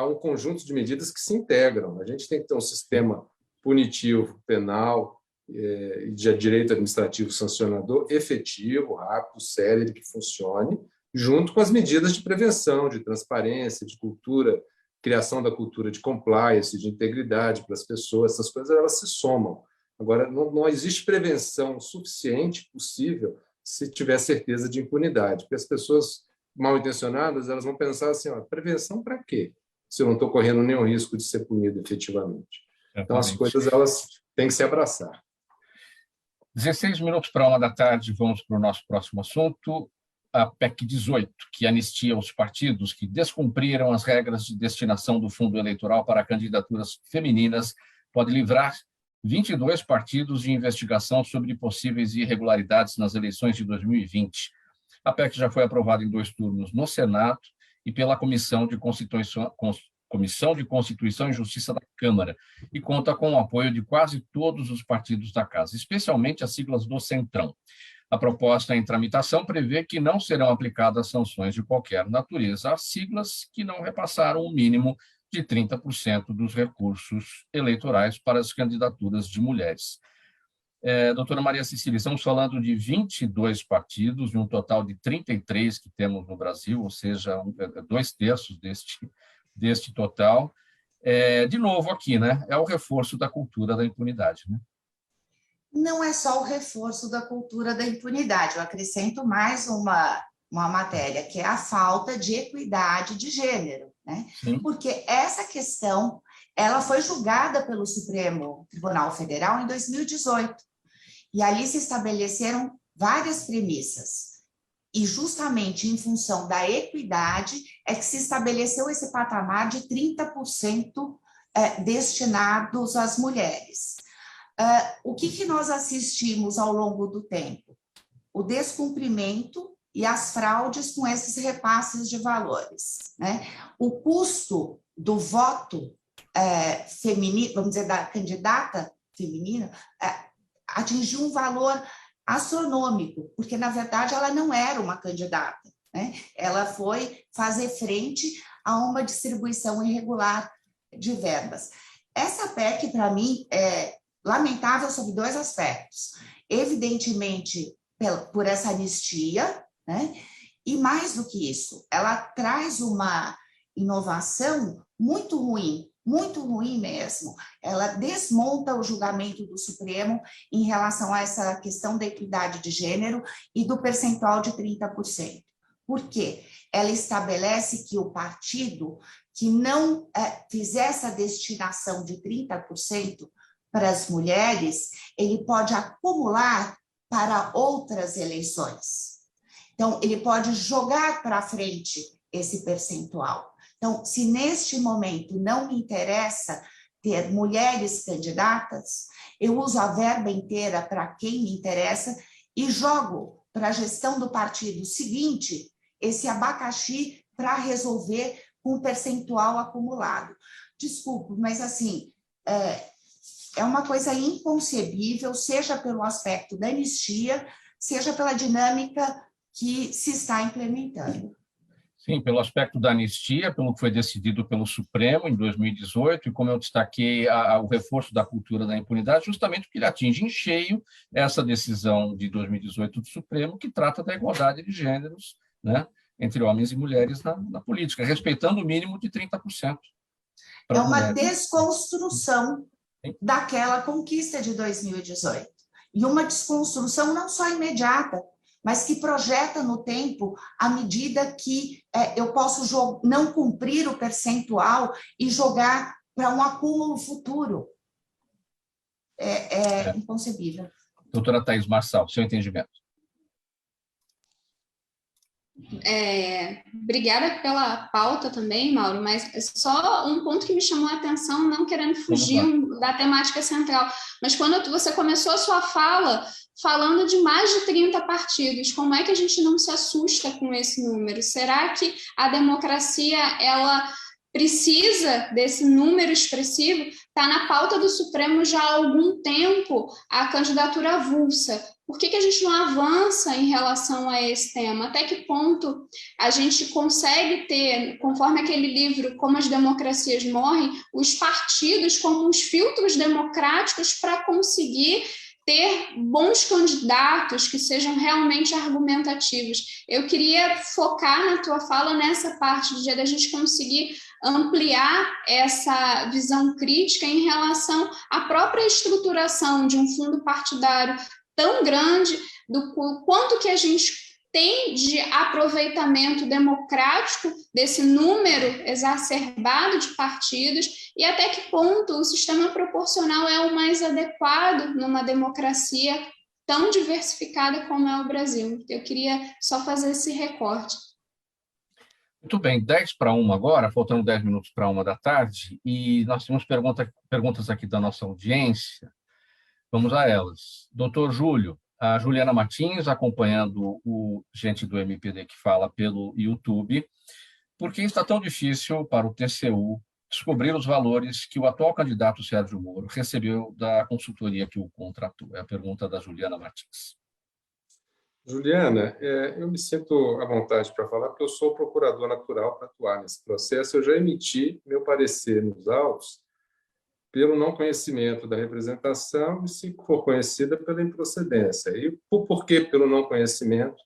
B: um conjunto de medidas que se integram. A gente tem que ter um sistema punitivo, penal, de direito administrativo sancionador efetivo, rápido, célere, que funcione, junto com as medidas de prevenção, de transparência, de cultura, criação da cultura de compliance, de integridade para as pessoas. Essas coisas elas se somam. Agora, não existe prevenção suficiente possível se tiver certeza de impunidade, porque as pessoas mal intencionadas, elas vão pensar assim, ó, prevenção para quê? Se eu não estou correndo nenhum risco de ser punido efetivamente. Então, as coisas elas têm que se abraçar.
A: 16 minutos para 1h, vamos para o nosso próximo assunto, a PEC 18, que anistia os partidos que descumpriram as regras de destinação do fundo eleitoral para candidaturas femininas, pode livrar 22 partidos de investigação sobre possíveis irregularidades nas eleições de 2020. A PEC já foi aprovada em 2 turnos no Senado e pela Comissão de Constituição e Justiça da Câmara, e conta com o apoio de quase todos os partidos da Casa, especialmente as siglas do Centrão. A proposta em tramitação prevê que não serão aplicadas sanções de qualquer natureza às siglas que não repassaram o mínimo de 30% dos recursos eleitorais para as candidaturas de mulheres. Doutora Maria Cecília, estamos falando de 22 partidos, de um total de 33 que temos no Brasil, ou seja, 2/3 deste total. De novo aqui, né? É o reforço da cultura da impunidade, né?
D: Não é só o reforço da cultura da impunidade, eu acrescento mais uma matéria, que é a falta de equidade de gênero, né?
A: Sim.
D: Porque essa questão, ela foi julgada pelo Supremo Tribunal Federal em 2018, e ali se estabeleceram várias premissas, e justamente em função da equidade é que se estabeleceu esse patamar de 30% destinados às mulheres. O que nós assistimos ao longo do tempo? O descumprimento e as fraudes com esses repasses de valores, né? O custo do voto feminino, vamos dizer, da candidata feminina, atingiu um valor astronômico, porque, na verdade, ela não era uma candidata, né? Ela foi fazer frente a uma distribuição irregular de verbas. Essa PEC, para mim, é lamentável sob 2 aspectos. Evidentemente, por essa anistia, né? E mais do que isso, ela traz uma inovação muito ruim mesmo. Ela desmonta o julgamento do Supremo em relação a essa questão da equidade de gênero e do percentual de 30%. Por quê? Ela estabelece que o partido que não fizer essa destinação de 30% para as mulheres, ele pode acumular para outras eleições. Então, ele pode jogar para frente esse percentual. Então, se neste momento não me interessa ter mulheres candidatas, eu uso a verba inteira para quem me interessa e jogo para a gestão do partido seguinte esse abacaxi para resolver com um percentual acumulado. Desculpe, mas assim, é uma coisa inconcebível, seja pelo aspecto da anistia, seja pela dinâmica que se está implementando.
A: Sim, pelo aspecto da anistia, pelo que foi decidido pelo Supremo em 2018, e como eu destaquei, o reforço da cultura da impunidade, justamente porque ele atinge em cheio essa decisão de 2018 do Supremo, que trata da igualdade de gêneros, né, entre homens e mulheres na política, respeitando o mínimo de 30%.
D: É uma desconstrução daquela conquista de 2018. E uma desconstrução não só imediata, mas que projeta no tempo à medida que eu posso não cumprir o percentual e jogar para um acúmulo futuro. É inconcebível.
A: Doutora Thaís Marçal, seu entendimento.
F: Obrigada pela pauta também, Mauro, mas só um ponto que me chamou a atenção, não querendo fugir da temática central, mas quando você começou a sua fala falando de mais de 30 partidos, como é que a gente não se assusta com esse número? Será que a democracia, ela precisa desse número expressivo? Está na pauta do Supremo já há algum tempo a candidatura avulsa. Por que a gente não avança em relação a esse tema? Até que ponto a gente consegue ter, conforme aquele livro Como as Democracias Morrem, os partidos como uns filtros democráticos para conseguir ter bons candidatos que sejam realmente argumentativos? Eu queria focar na tua fala nessa parte de a gente conseguir ampliar essa visão crítica em relação à própria estruturação de um fundo partidário tão grande, do quanto que a gente tem de aproveitamento democrático desse número exacerbado de partidos e até que ponto o sistema proporcional é o mais adequado numa democracia tão diversificada como é o Brasil. Eu queria só fazer esse recorte.
A: Muito bem, 10:50 agora, faltando 10 minutos para 1 da tarde, e nós temos perguntas aqui da nossa audiência. Vamos a elas. Doutor Júlio, a Juliana Martins, acompanhando o gente do MPD que fala pelo YouTube, por que está tão difícil para o TCU descobrir os valores que o atual candidato Sérgio Moro recebeu da consultoria que o contratou? É a pergunta da Juliana Martins.
B: Juliana, eu me sinto à vontade para falar, porque eu sou o procurador natural para atuar nesse processo. Eu já emiti meu parecer nos autos pelo não conhecimento da representação e, se for conhecida, pela improcedência. E por que pelo não conhecimento?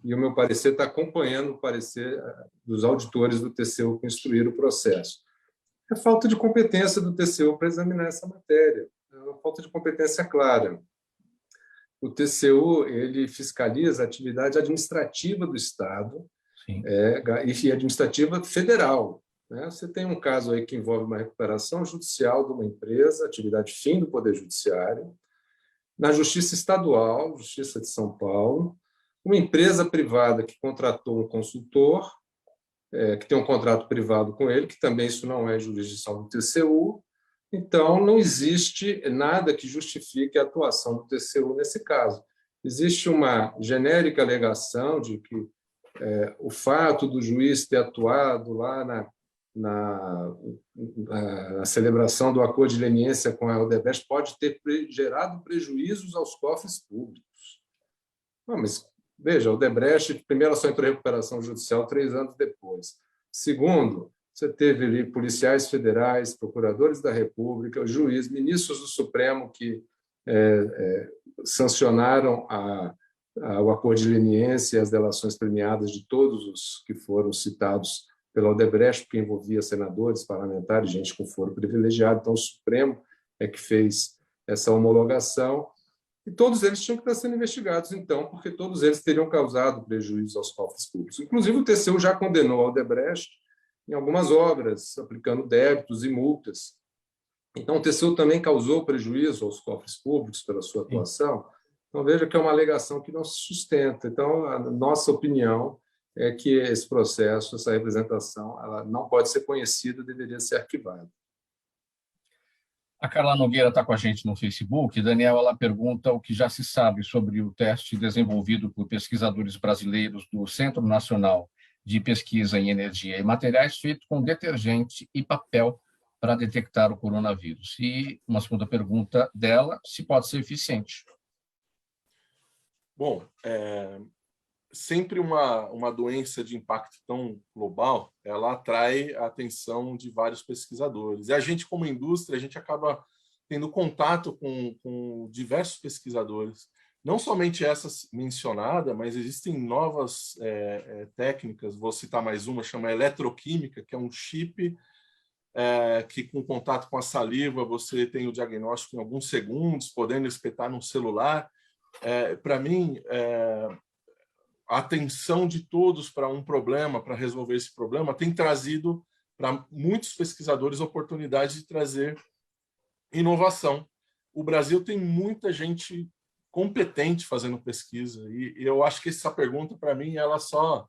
B: E o meu parecer está acompanhando o parecer dos auditores do TCU que instruíram o processo. É falta de competência do TCU para examinar essa matéria. É uma falta de competência clara. O TCU ele fiscaliza a atividade administrativa do Estado e administrativa federal. Você tem um caso aí que envolve uma recuperação judicial de uma empresa, atividade fim do Poder Judiciário, na Justiça Estadual, Justiça de São Paulo, uma empresa privada que contratou um consultor, que tem um contrato privado com ele, que também isso não é jurisdição do TCU. Então, não existe nada que justifique a atuação do TCU nesse caso. Existe uma genérica alegação de que o fato do juiz ter atuado lá na celebração do acordo de leniência com a Odebrecht pode ter gerado prejuízos aos cofres públicos. Não, mas, veja, a Odebrecht, primeiro, ela só entrou em recuperação judicial 3 anos depois. Segundo, você teve ali policiais federais, procuradores da República, juízes, ministros do Supremo que sancionaram o acordo de leniência e as delações premiadas de todos os que foram citados pela Odebrecht, que envolvia senadores, parlamentares, gente com foro privilegiado. Então, o Supremo é que fez essa homologação. E todos eles tinham que estar sendo investigados, então, porque todos eles teriam causado prejuízo aos cofres públicos. Inclusive, o TCU já condenou a Odebrecht em algumas obras, aplicando débitos e multas. Então, o TCU também causou prejuízo aos cofres públicos pela sua atuação. Então, veja que é uma alegação que não se sustenta. Então, a nossa opinião é que esse processo, essa representação, ela não pode ser conhecida, deveria ser arquivada.
A: A Carla Nogueira está com a gente no Facebook. Daniel, ela pergunta o que já se sabe sobre o teste desenvolvido por pesquisadores brasileiros do Centro Nacional de Pesquisa em Energia e Materiais, feito com detergente e papel para detectar o coronavírus. E uma segunda pergunta dela, se pode ser eficiente.
E: Bom, sempre uma doença de impacto tão global, ela atrai a atenção de vários pesquisadores. E a gente, como indústria, a gente acaba tendo contato com diversos pesquisadores, não somente essas mencionadas, mas existem novas técnicas, vou citar mais uma, chama eletroquímica, que é um chip que, com contato com a saliva, você tem o diagnóstico em alguns segundos, podendo espetar num celular. Para mim, a atenção de todos para um problema, para resolver esse problema, tem trazido para muitos pesquisadores oportunidade de trazer inovação. O Brasil tem muita gente competente fazendo pesquisa, e eu acho que essa pergunta, para mim, ela só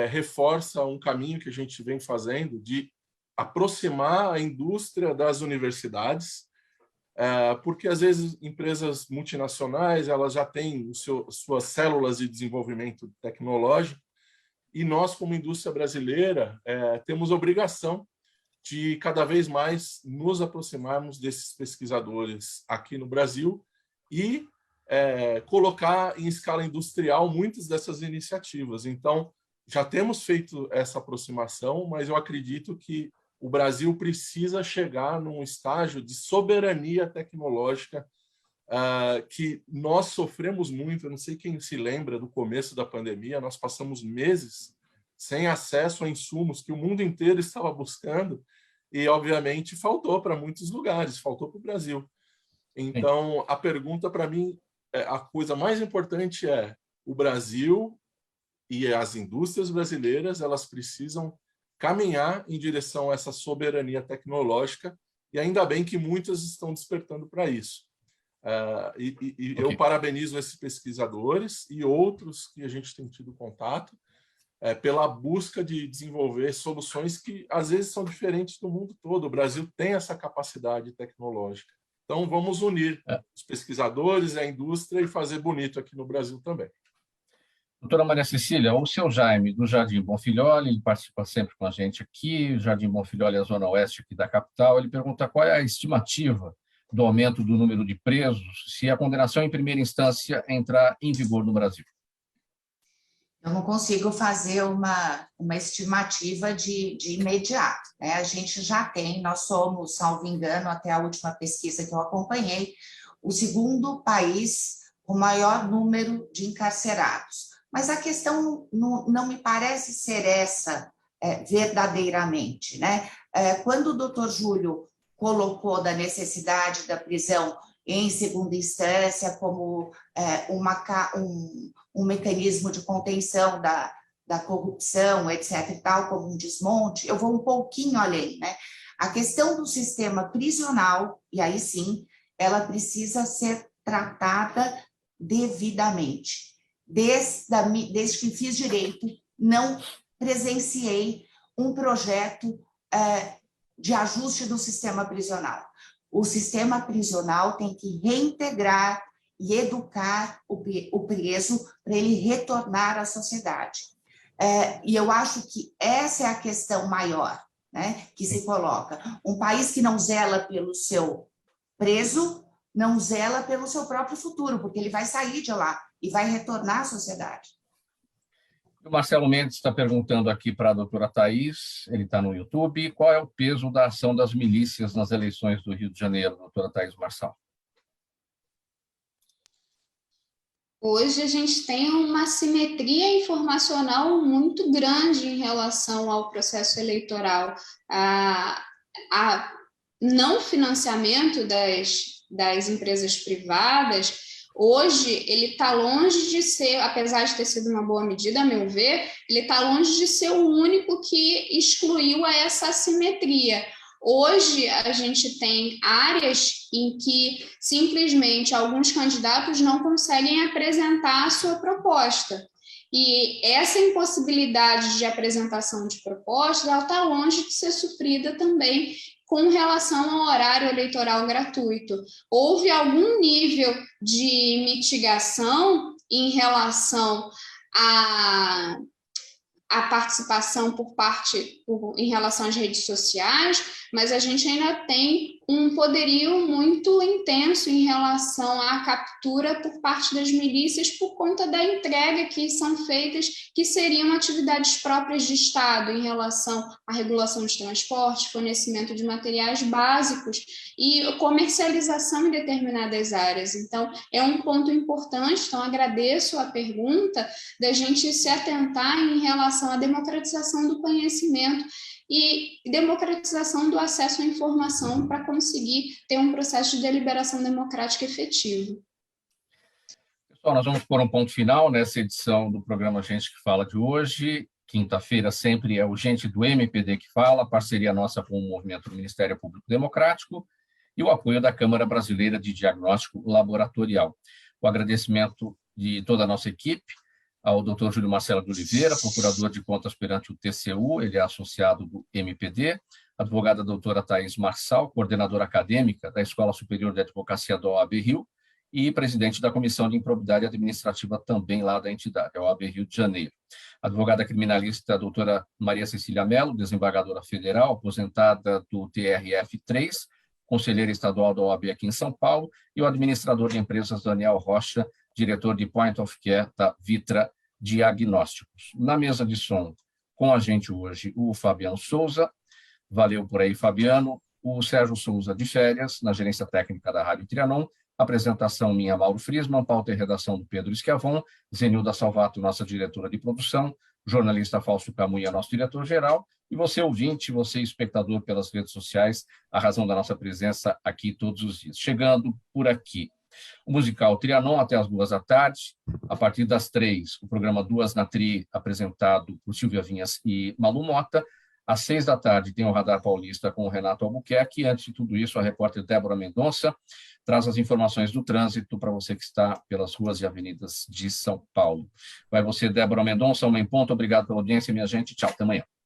E: reforça um caminho que a gente vem fazendo de aproximar a indústria das universidades, porque às vezes empresas multinacionais elas já têm suas células de desenvolvimento tecnológico, e nós, como indústria brasileira, temos obrigação de cada vez mais nos aproximarmos desses pesquisadores aqui no Brasil e colocar em escala industrial muitas dessas iniciativas. Então, já temos feito essa aproximação, mas eu acredito que o Brasil precisa chegar num estágio de soberania tecnológica que nós sofremos muito. Eu não sei quem se lembra do começo da pandemia, nós passamos meses sem acesso a insumos que o mundo inteiro estava buscando e, obviamente, faltou para muitos lugares, faltou para o Brasil. Então, a pergunta para mim, a coisa mais importante é: o Brasil e as indústrias brasileiras elas precisam caminhar em direção a essa soberania tecnológica, e ainda bem que muitas estão despertando para isso. Okay. Eu parabenizo esses pesquisadores e outros que a gente tem tido contato pela busca de desenvolver soluções que, às vezes, são diferentes do mundo todo. O Brasil tem essa capacidade tecnológica. Então, vamos unir os pesquisadores, a indústria e fazer bonito aqui no Brasil também.
A: Doutora Maria Cecília, o seu Jaime, do Jardim Bonfilholi, ele participa sempre com a gente aqui, o Jardim Bonfilholi é a zona oeste aqui da capital, ele pergunta qual é a estimativa do aumento do número de presos se a condenação em primeira instância entrar em vigor no Brasil.
D: Eu não consigo fazer uma estimativa de imediato, né? A gente já tem, nós somos, salvo engano, até a última pesquisa que eu acompanhei, o segundo país com maior número de encarcerados. Mas a questão não me parece ser essa verdadeiramente, né? Quando o doutor Júlio colocou da necessidade da prisão em segunda instância como um mecanismo de contenção da corrupção, etc. e tal, como um desmonte, eu vou um pouquinho além, né? A questão do sistema prisional, e aí sim, ela precisa ser tratada devidamente. Desde que fiz direito, não presenciei um projeto de ajuste do sistema prisional. O sistema prisional tem que reintegrar e educar o preso para ele retornar à sociedade. E eu acho que essa é a questão maior, né, que se coloca. Um país que não zela pelo seu preso, não zela pelo seu próprio futuro, porque ele vai sair de lá e vai retornar à sociedade.
A: O Marcelo Mendes está perguntando aqui para a doutora Thaís, ele está no YouTube, qual é o peso da ação das milícias nas eleições do Rio de Janeiro, doutora Thaís Marçal?
F: Hoje a gente tem uma simetria informacional muito grande em relação ao processo eleitoral. A não financiamento das empresas privadas, hoje, ele está longe de ser, apesar de ter sido uma boa medida, a meu ver, ele está longe de ser o único que excluiu essa assimetria. Hoje, a gente tem áreas em que, simplesmente, alguns candidatos não conseguem apresentar a sua proposta. E essa impossibilidade de apresentação de proposta está longe de ser sofrida também com relação ao horário eleitoral gratuito. Houve algum nível de mitigação em relação à participação em relação às redes sociais, mas a gente ainda tem um poderio muito intenso em relação à captura por parte das milícias por conta da entrega que são feitas, que seriam atividades próprias de Estado em relação à regulação de transporte, fornecimento de materiais básicos e comercialização em determinadas áreas. Então, é um ponto importante, então agradeço a pergunta da gente se atentar em relação à democratização do conhecimento e democratização do acesso à informação para conseguir ter um processo de deliberação democrática efetivo.
A: Pessoal, nós vamos pôr um ponto final nessa edição do programa Gente que Fala de hoje. Quinta-feira sempre é o Gente do MPD que Fala, parceria nossa com o Movimento do Ministério Público Democrático e o apoio da Câmara Brasileira de Diagnóstico Laboratorial. O agradecimento de toda a nossa equipe, ao Dr. Júlio Marcelo de Oliveira, procurador de contas perante o TCU, ele é associado do MPD, advogada doutora Thaís Marçal, coordenadora acadêmica da Escola Superior de Advocacia da OAB Rio e presidente da Comissão de Improbidade Administrativa também lá da entidade, a OAB Rio de Janeiro. Advogada criminalista doutora Maria Cecília Mello, desembargadora federal, aposentada do TRF3, conselheira estadual da OAB aqui em São Paulo, e o administrador de empresas Daniel Rocha, diretor de Point of Care da Vitra Diagnósticos. Na mesa de som, com a gente hoje, o Fabiano Souza. Valeu por aí, Fabiano. O Sérgio Souza de férias, na gerência técnica da Rádio Trianon. Apresentação minha, Mauro Friesman, pauta e redação do Pedro Schiavon, Zenilda Salvato, nossa diretora de produção, jornalista Fausto Camunha, nosso diretor-geral, e você ouvinte, você espectador pelas redes sociais, a razão da nossa presença aqui todos os dias. Chegando por aqui, O musical Trianon até as 14h. A partir das 3h, o programa Duas na Tri, apresentado por Silvia Vinhas e Malu Mota. Às 6h tem o Radar Paulista com o Renato Albuquerque. Antes de tudo isso, a repórter Débora Mendonça traz as informações do trânsito para você que está pelas ruas e avenidas de São Paulo. Vai você, Débora Mendonça, 1h em ponto. Obrigado pela audiência, minha gente. Tchau, até amanhã.